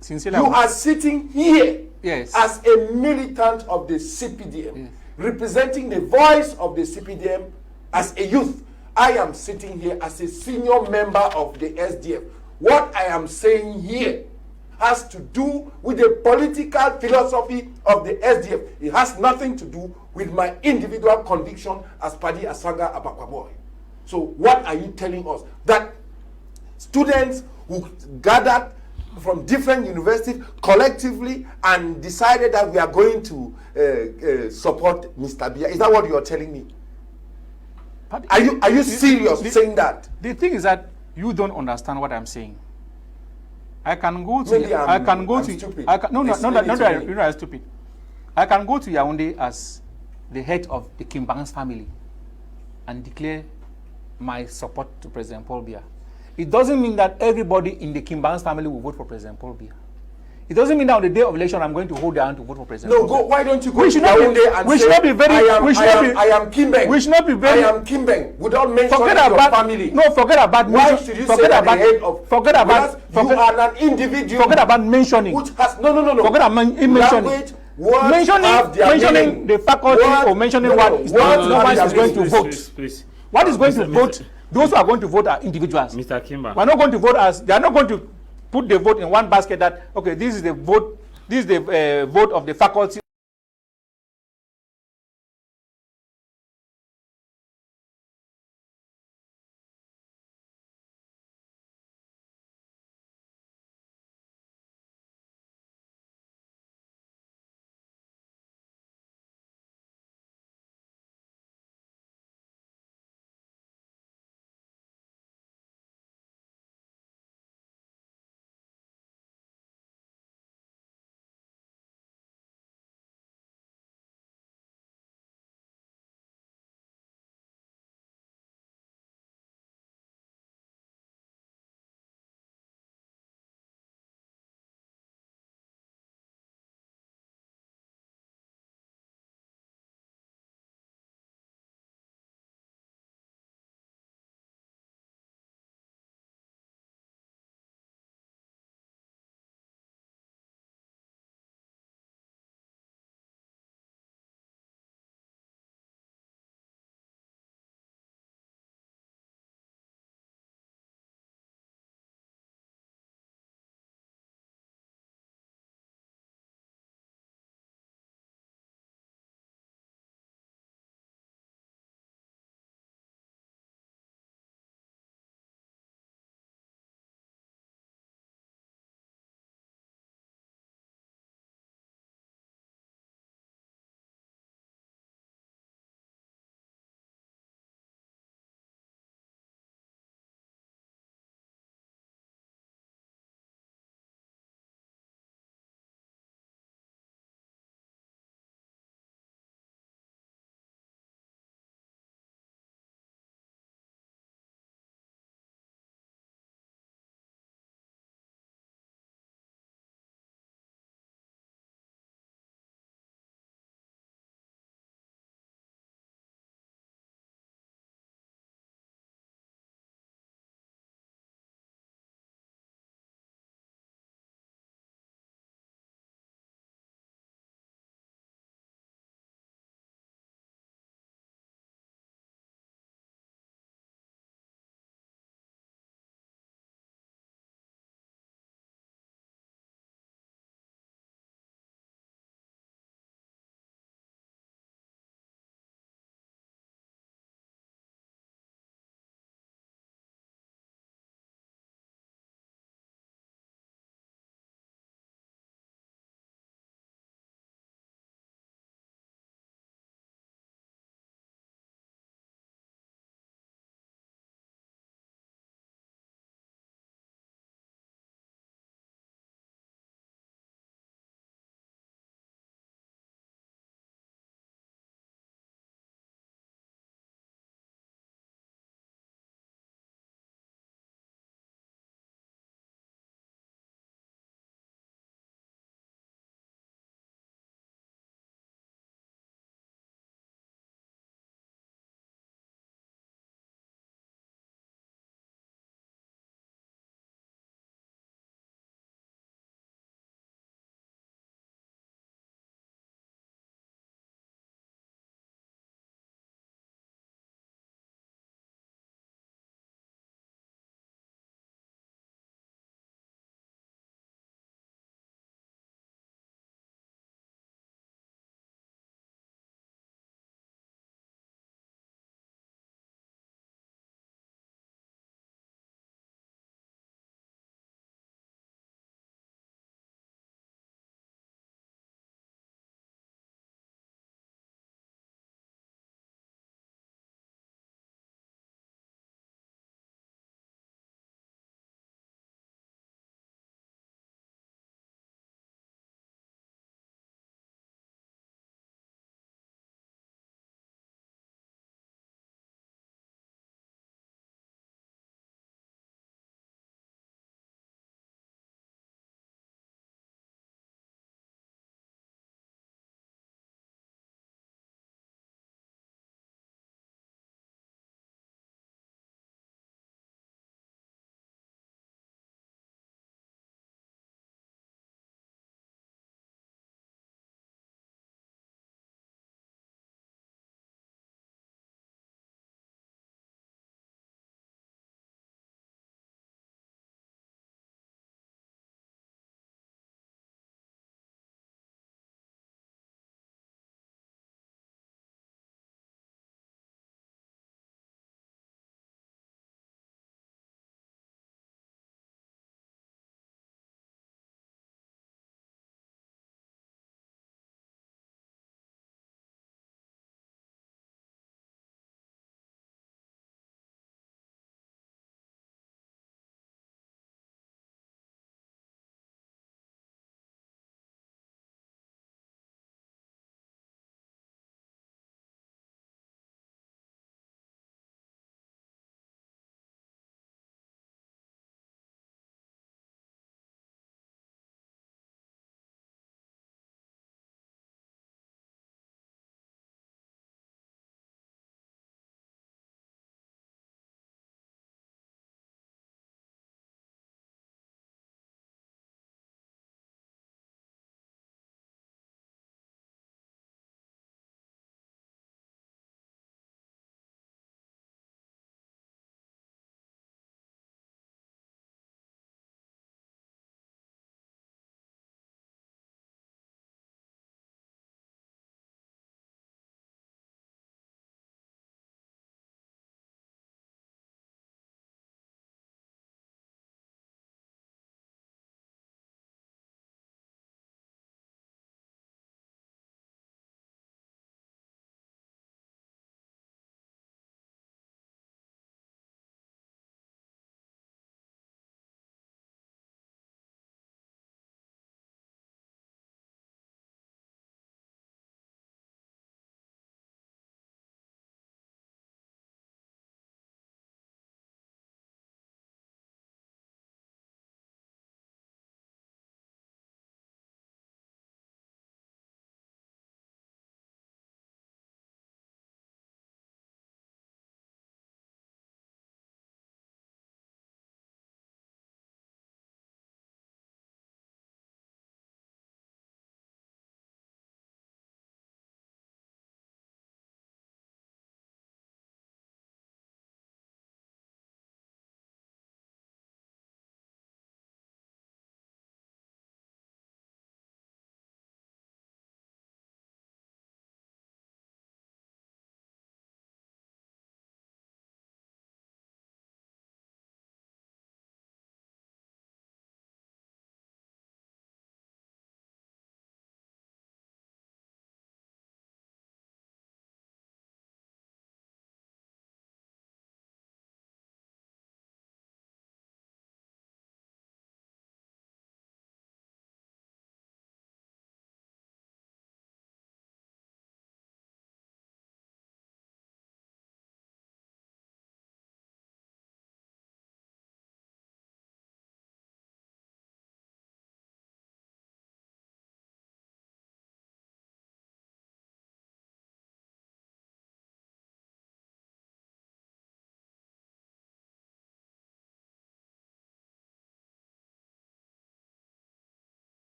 Sincerely, you are sitting here yes, as a militant of the CPDM, yes, representing the voice of the CPDM as a youth. I am sitting here as a senior member of the SDF. What I am saying here has to do with the political philosophy of the SDF. It has nothing to do with my individual conviction as Padi Asaga Abakwa boy. So what are you telling us? That students who gathered from different universities collectively and decided that we are going to support Mr. Biya. Is that what you are telling me? Are you serious saying that? The thing is that you don't understand what I'm saying. I can go to Maybe you're stupid. I can go to Yaoundé as the head of the Kimbangs family and declare my support to President Paul Biya. It doesn't mean that everybody in the Kimbangs family will vote for President Paul Biya. It doesn't mean that on the day of election I'm going to hold down to vote for President Paul Biya. Why don't you go to Yaoundé and say, I am Kimbeng. We should not be very. I am Kimbeng without mentioning your family. No, forget about. Why should you say that the head of? You are an individual. Forget about mentioning. Which has no. Forget about mentioning. Mentioning the faculty or mentioning what nobody is going to vote. Please. What is going to vote? Those who are going to vote are individuals. Mr. Kimba. We're not going to vote as they are not going to put the vote in one basket. That okay, this is the vote. This is the vote of the faculty.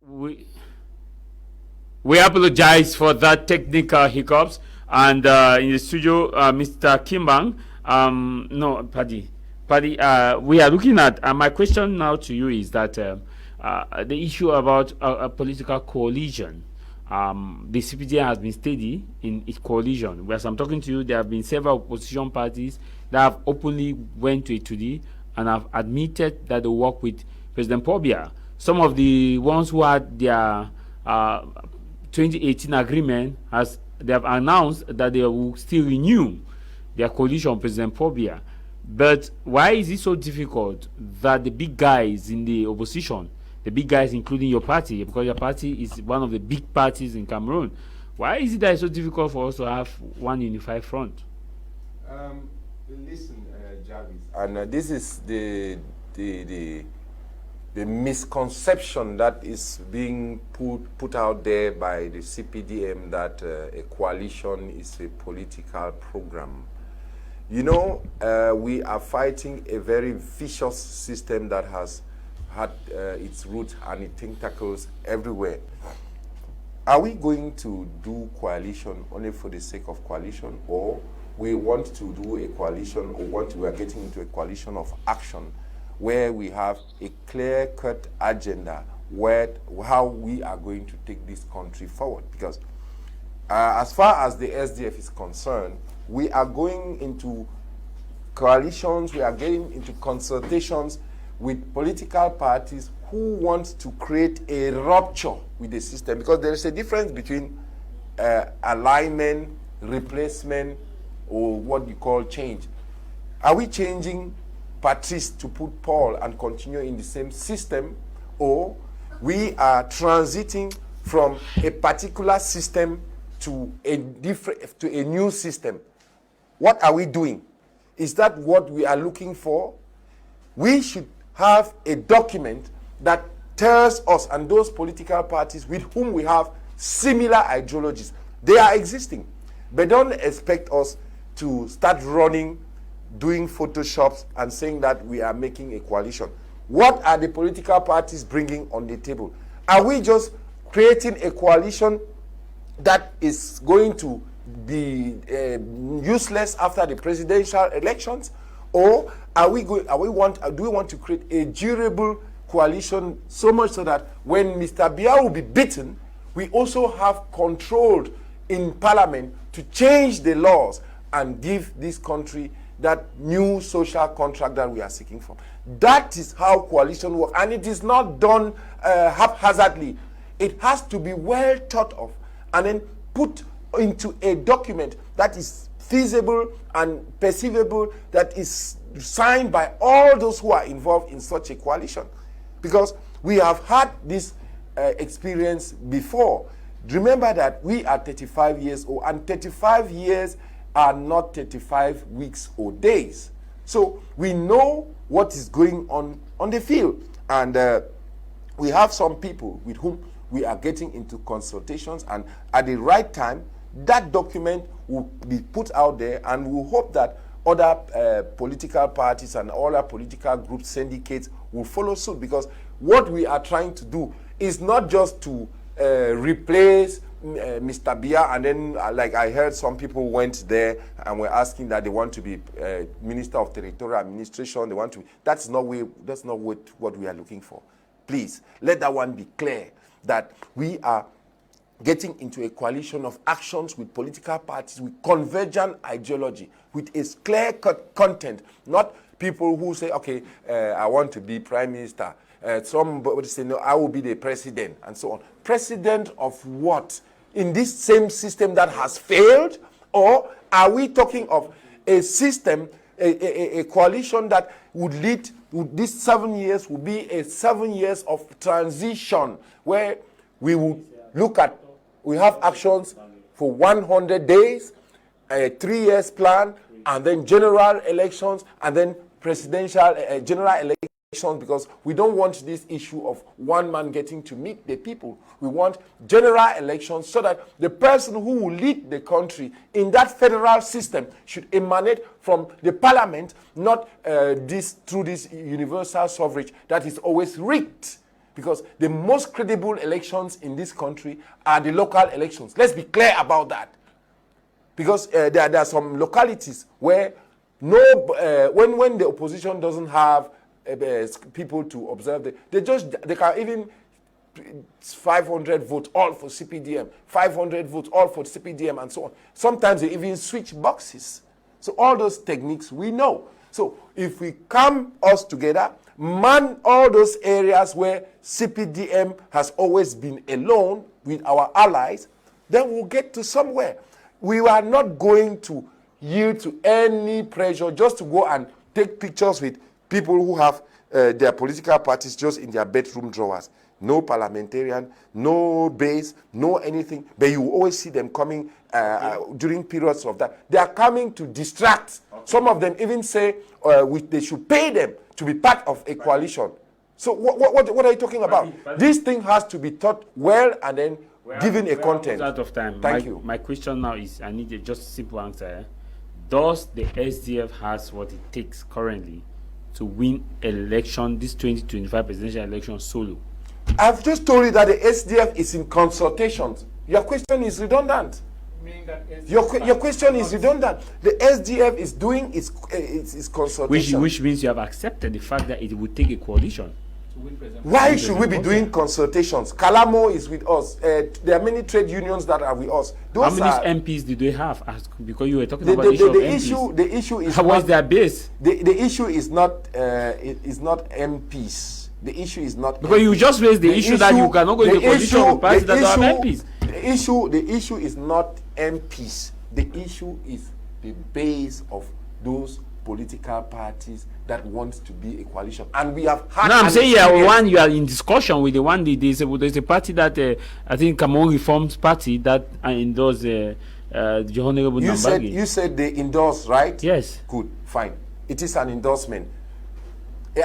we apologize for that technical hiccups. And in the studio, Mr. Kimbang, no, Paddy, we are looking at, my question now to you is that the issue about a political coalition. The CPDM has been steady in its coalition. Whereas I'm talking to you, there have been several opposition parties that have openly went to Itudi and have admitted that they work with President Biya. Some of the ones who had their 2018 agreement, they have announced that they will still renew their coalition with President Biya. But why is it so difficult that the big guys in the opposition, the big guys including your party, because your party is one of the big parties in Cameroon, why is it that it's so difficult for us to have one unified front? Listen, Jarvis, and this is the misconception that is being put out there by the CPDM that a coalition is a political program. You know, we are fighting a very vicious system that has had its roots and its tentacles everywhere. Are we going to do coalition only for the sake of coalition, or we want to do a coalition, or we are getting into a coalition of action where we have a clear-cut agenda where how we are going to take this country forward? Because as far as the SDF is concerned, we are going into coalitions, we are getting into consultations with political parties who want to create a rupture with the system, because there is a difference between alignment, replacement, or what you call change. Are we changing Patrice to put Paul and continue in the same system, or we are transiting from a particular system to a new system? What are we doing? Is that what we are looking for? We should have a document that tells us and those political parties with whom we have similar ideologies. They are existing. But don't expect us to start running, doing photoshops and saying that we are making a coalition. What are the political parties bringing on the table? Are we just creating a coalition that is going to be useless after the presidential elections, or do we want to create a durable coalition so much so that when Mr. Biya will be beaten, we also have control in parliament to change the laws and give this country that new social contract that we are seeking for? That is how coalition works, and it is not done haphazardly. It has to be well thought of and then put into a document that is feasible and perceivable, that is signed by all those who are involved in such a coalition. Because we have had this experience before. Remember that we are 35 years old, and 35 years are not 35 weeks or days. So we know what is going on the field. And we have some people with whom we are getting into consultations, and at the right time, that document will be put out there, and we hope that other political parties and other political groups, syndicates will follow suit, because what we are trying to do is not just to replace Mr. Biya, and then like I heard some people went there and were asking that they want to be Minister of Territorial Administration. They want to. That's not what we are looking for. Please let that one be clear, that we are getting into a coalition of actions with political parties with convergent ideology, with a clear-cut content, not people who say, okay, I want to be prime minister. Somebody say, no, I will be the president, and so on. President of what? In this same system that has failed? Or are we talking of a system, a coalition that would lead, these 7 years will be a 7 years of transition, where we will look at, we have actions for 100 days, a 3 years plan, and then general elections, and then presidential general elections, because we don't want this issue of one man getting to meet the people. We want general elections so that the person who will lead the country in that federal system should emanate from the parliament, not through this universal suffrage that is always rigged. Because the most credible elections in this country are the local elections. Let's be clear about that. Because there are some localities where when the opposition doesn't have people to observe, they can even 500 votes all for CPDM, 500 votes all for CPDM, and so on. Sometimes they even switch boxes. So all those techniques we know. So if we come us together, man all those areas where CPDM has always been alone with our allies, then we'll get to somewhere. We are not going to yield to any pressure just to go and take pictures with people who have their political parties just in their bedroom drawers. No parliamentarian, no base, no anything. But you always see them coming during periods of that. They are coming to distract. Okay. Some of them even say they should pay them to be part of a coalition. So what are you talking about? This thing has to be taught well and then given a content. Out of time. Thank you. My question now is, I need just a simple answer. Does the SDF has what it takes currently to win election, this 2025 presidential election solo? I've just told you that the SDF is in consultations. Your question is redundant. Your question is redundant. The SDF is doing its consultation. Which means you have accepted the fact that it would take a coalition. Why should we be doing consultations? Kalamo is with us. There are many trade unions that are with us. How many MPs do they have? Because you were talking about the issue of MPs. The issue is how is their base? The issue is not MPs. The issue is not because MPs. You just raised the issue that you cannot go into coalition with parties that don't have MPs. The issue is not MPs. The issue is the base of those political parties that wants to be a coalition, and we have had. No, I'm saying you are in discussion with the one. There's a party that I think Cameroon Reforms Party that endorse the Honorable Nambagi. You said they endorse, right? Yes. Good, fine. It is an endorsement.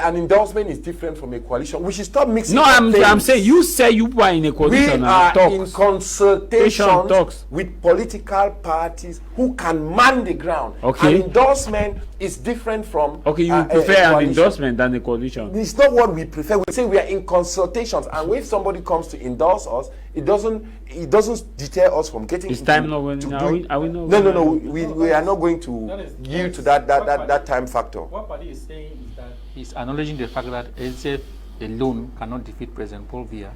An endorsement is different from a coalition. We should stop mixing. No, I'm saying you say you were in a coalition. We are in consultations with political parties who can man the ground. Okay. An endorsement is different from. Okay, you prefer an endorsement than a coalition. It's not what we prefer. We say we are in consultations, and if somebody comes to endorse us, it doesn't deter us from getting. It's time now. Are we not? No. We are not going to yield to that time factor. What Paddy is saying is that he's acknowledging the fact that SDF alone cannot defeat President Paul Biya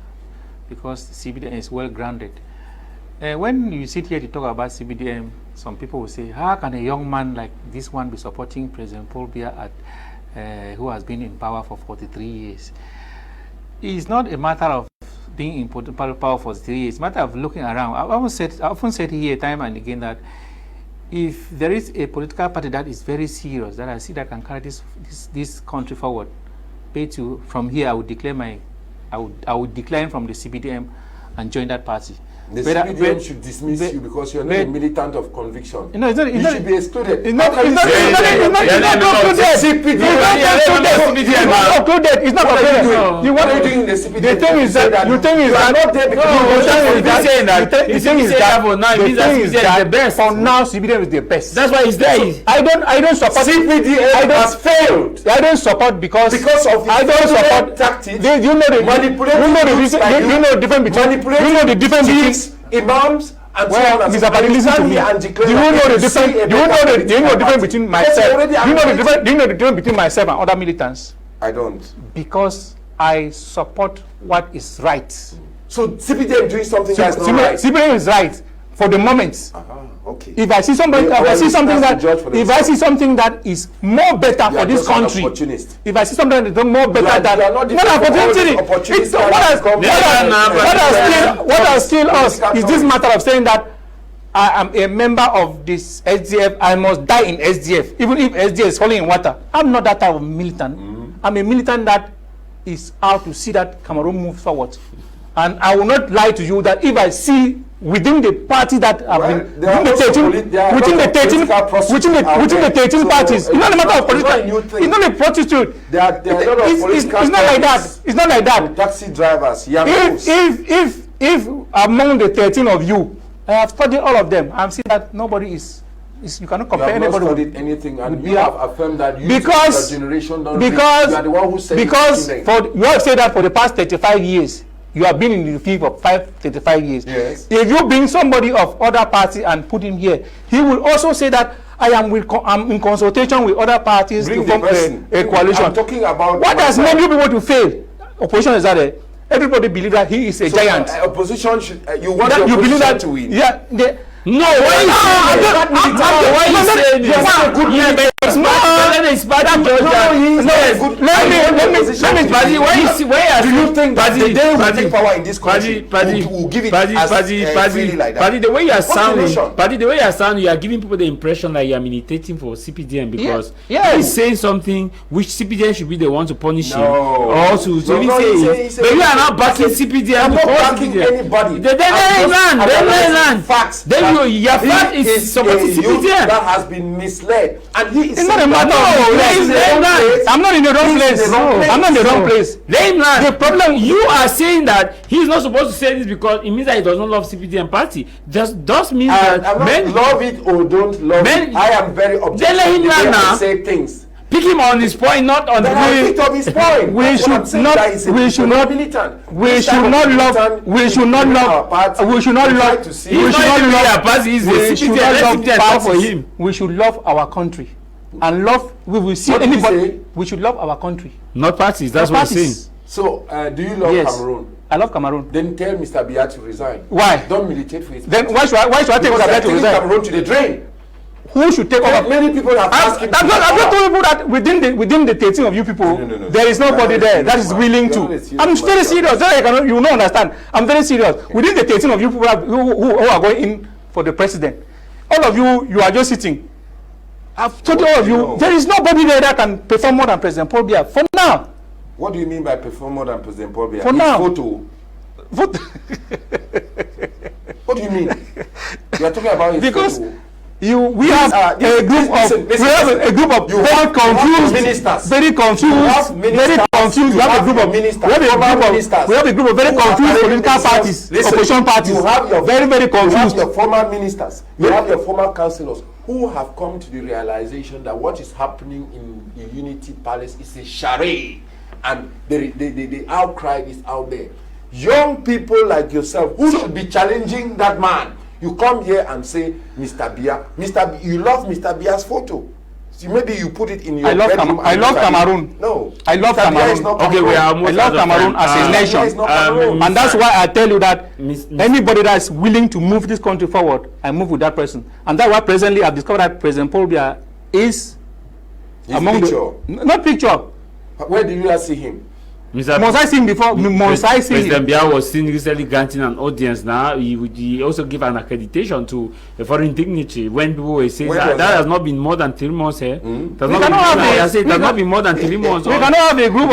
because CBDM is well grounded. When you sit here to talk about CBDM, some people will say, how can a young man like this one be supporting President Paul Biya who has been in power for 43 years? It's not a matter of being in power for 3 years. It's a matter of looking around. I often said here time and again that if there is a political party that is very serious, that I see that can carry this country forward, from here I would declare I would decline from the CBDM and join that party. The CPDM should dismiss you because you're not a militant of conviction. No, you should be excluded. It's not included. It's not included. What are you doing in the CPDM? The thing is that you are not there because the best. For now, CPDM is the best. That's why it's there. I don't support CPDM. Has failed. I don't support because of I don't support tactics. You know the difference between Imams and so on. Mr. Paddy, listen to me. Do you know the difference between myself? Do you know the difference between myself and other militants? I don't. Because I support what is right. So CPDM doing something that's not right. CPDM is right for the moment. Okay. If I see something, if I see something that is more better for this country, if I see something that is more better than what has killed us is this matter of saying that I am a member of this SDF, I must die in SDF, even if SDF is falling in water. I'm not that type of militant. I'm a militant that is out to see that Cameroon move forward. And I will not lie to you that if I see within the party that have been within the 13 parties, it's not a matter of political. It's not a prostitute. It's not like that. It's not like that. Taxi drivers. If among the 13 of you, I have studied all of them. I'm seeing that nobody is You cannot compare anybody. anybody Not with anything, and with you Biya. have affirmed that you Because your generation don't because you are the one who said because you have said that for the past 35 years. You have been in the field for 35 years. Yes. If you bring somebody of other party and put him here, he will also say that I'm in consultation with other parties bring to form a coalition. I'm talking about what has made you people to fail? Opposition is that everybody believe that he is a giant. Opposition should you want that the you believe that to win. Yeah. No, why you saying this? It's bad do you think that the day we take power in this country will give it as freely like that? The way you are sounding, you are giving people the impression that you are militating for CPDM because he's saying something which CPDM should be the one to punish him or to say but you are not backing CPDM. I'm not backing anybody. Then facts. Then your fact is supporting CPDM. That has been misled, and he is not a matter of I'm not in the wrong place. I'm not in the wrong place. The problem, you are saying that he's not supposed to say this because it means that he does not love CPDM party. Just does mean that men love it or don't love it. I am very objective. Then let him learn now. Say things. Pick him on his point, not on the way. Picked up his point. We should not love power for him. We should love our country. And love, we will see anybody. We should love our country. Not parties, that's what I'm saying. So, do you love Cameroon? I love Cameroon. Then tell Mr. Biya to resign. Why? Don't militate for his Then why should I take Mr. Biya to resign? Cameroon to the drain. Who should take over? Many people have asked him. I'm not telling you that within the 13 of you people, there is nobody there that is willing to. I'm very serious. You will not understand. I'm very serious. Within the 13 of you people who are going in for the president, all of you are just sitting. I've told all of you, there is nobody there that can perform more than President Paul Biya for now. What do you mean by perform more than President Paul Biya? For now. Photo. What do you mean? You are talking about his photo. We have a group of very confused ministers. Very confused. We have a group of ministers. We have a group of very confused political parties, opposition parties. You have your very confused. You have your former ministers. You have your former councillors who have come to the realization that what is happening in the Unity Palace is a charade, and the outcry is out there. Young people like yourself who should be challenging that man. You come here and say, Mr. Biya, you love Mr. Biya's photo. So maybe you put it in your bedroom. I love Cameroon. No. I love Cameroon. Okay, we are almost I love Cameroon as a nation. And that's why I tell you that anybody that is willing to move this country forward, I move with that person. And that's why presently I've discovered that President Paul Biya is among not picture. Where do you see him? Must I see him before? Must I see him? President Biya was seen recently granting an audience. Now he also gave an accreditation to a foreign dignitary when people were saying that has not been more than 3 months here. It has not been more than 3 months. We cannot have a group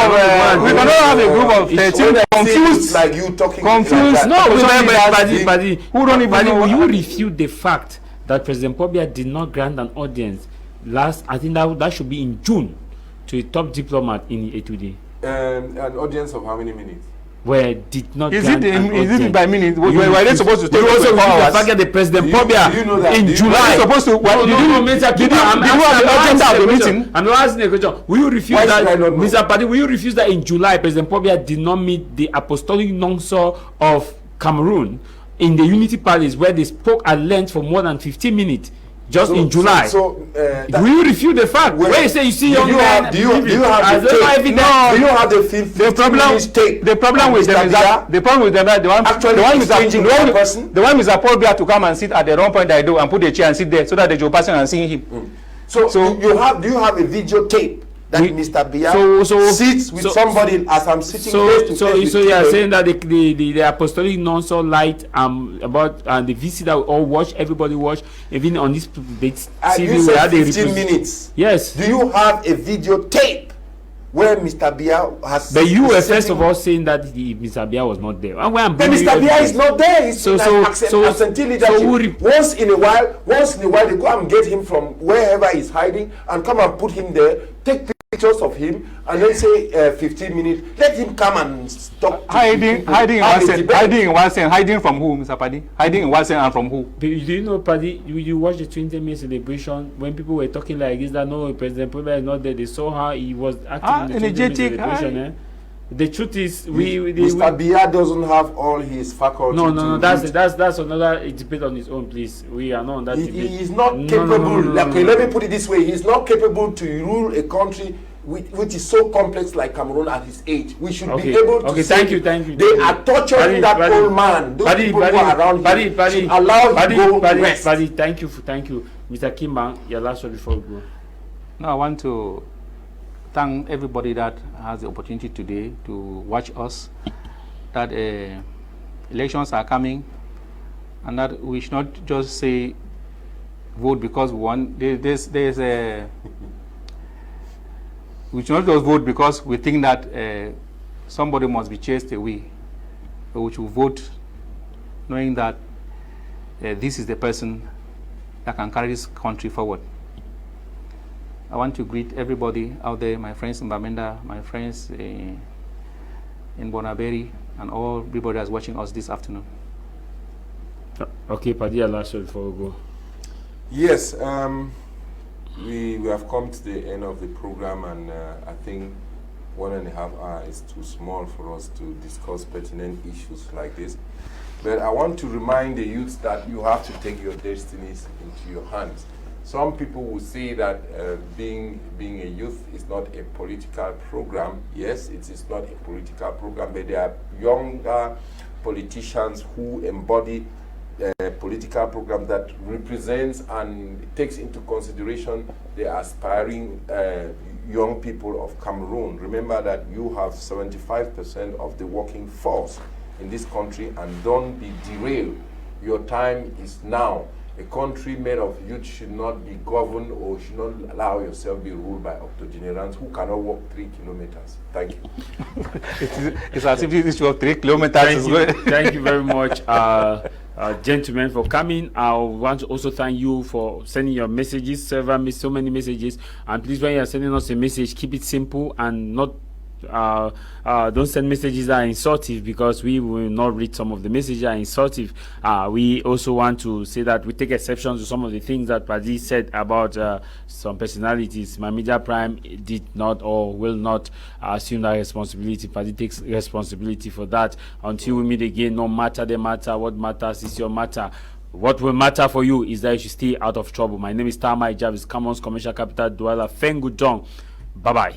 of 13 confused like you talking confused. No, who don't even know. You refute the fact that President Paul Biya did not grant an audience I think that should be in June to a top diplomat in A2D. An audience of how many minutes? Where did not is it by minutes? Were they supposed to take also the fact that the President Paul Biya in July supposed to did you have the agenda of the meeting? I'm not asking a question. Will you refuse that, Mr. Padi? Will you refuse that in July President Paul Biya did not meet the apostolic nonso of Cameroon in the Unity Palace where they spoke at length for more than 15 minutes? Just in July. Will you refute the fact? Where you say you see young men? Do you have the problem with them is that the one Mr. Paul Biya to come and sit at the wrong point I do and put a chair and sit there so that the Joe person and see him. So do you have a videotape that Mr. Biya sits with somebody as I'm sitting face to face? So you are saying that the apostolic nonso light about the VC that we all watch, everybody watch, even on this TV you said 15 minutes. Yes. Do you have a videotape where Mr. Biya has? But you were first of all saying that Mr. Biya was not there. But Mr. Biya is not there. He's absentee leadership. Once in a while they go and get him from wherever he's hiding and come and put him there. Take pictures of him and then say 15 minutes. Let him come and talk. Hiding in one sense. Hiding from who, Mr. Paddy? Hiding in one sense and from who? Do you know, Paddy? You watch the 20-minute celebration when people were talking like this that no, President Puebla is not there. They saw how he was acting in the 20-minute celebration. The truth is, Mr. Biya doesn't have all his faculty. No. That's another debate on his own. Please, we are not on that debate. He is not capable. Let me put it this way: he's not capable to rule a country which is so complex like Cameroon at his age. We should be able to. Okay, thank you. They are torturing that old man. Those people who are around him should allow him to go rest. Paddy, thank you, Mr. Kimba. Your last word before we go. No, I want to thank everybody that has the opportunity today to watch us, that elections are coming, and that we should not just say vote because we want. We should not just vote because we think that somebody must be chased away, but we should vote knowing that this is the person that can carry this country forward. I want to greet everybody out there, my friends in Bamenda, my friends in Bonaberi, and all everybody that's watching us this afternoon. Okay, Paddy, last word before we go. Yes, we have come to the end of the program, and I think 1.5 hours is too small for us to discuss pertinent issues like this. But I want to remind the youth that you have to take your destinies into your hands. Some people will say that being a youth is not a political program. Yes, it is not a political program, but there are younger politicians who embody a political program that represents and takes into consideration the aspiring young people of Cameroon. Remember that you have 75% of the working force in this country, and don't be derailed. Your time is now. A country made of youth should not be governed or should not allow yourself be ruled by octogenarians who cannot walk 3 kilometers. Thank you. It's as if this issue of 3 kilometers. Thank you very much, gentlemen, for coming. I want to also thank you for sending your messages, so many messages. And please, when you are sending us a message, keep it simple and not don't send messages that are insultive, because we will not read some of the messages that are insultive. We also want to say that we take exception to some of the things that Paddy said about some personalities. My Media Prime did not or will not assume that responsibility. Paddy takes responsibility for that. Until we meet again, no matter the matter, what matters is your matter. What will matter for you is that you should stay out of trouble. My name is Tama Jarvis, Cameroon's commercial capital, Douala, Fengudong. Bye-bye.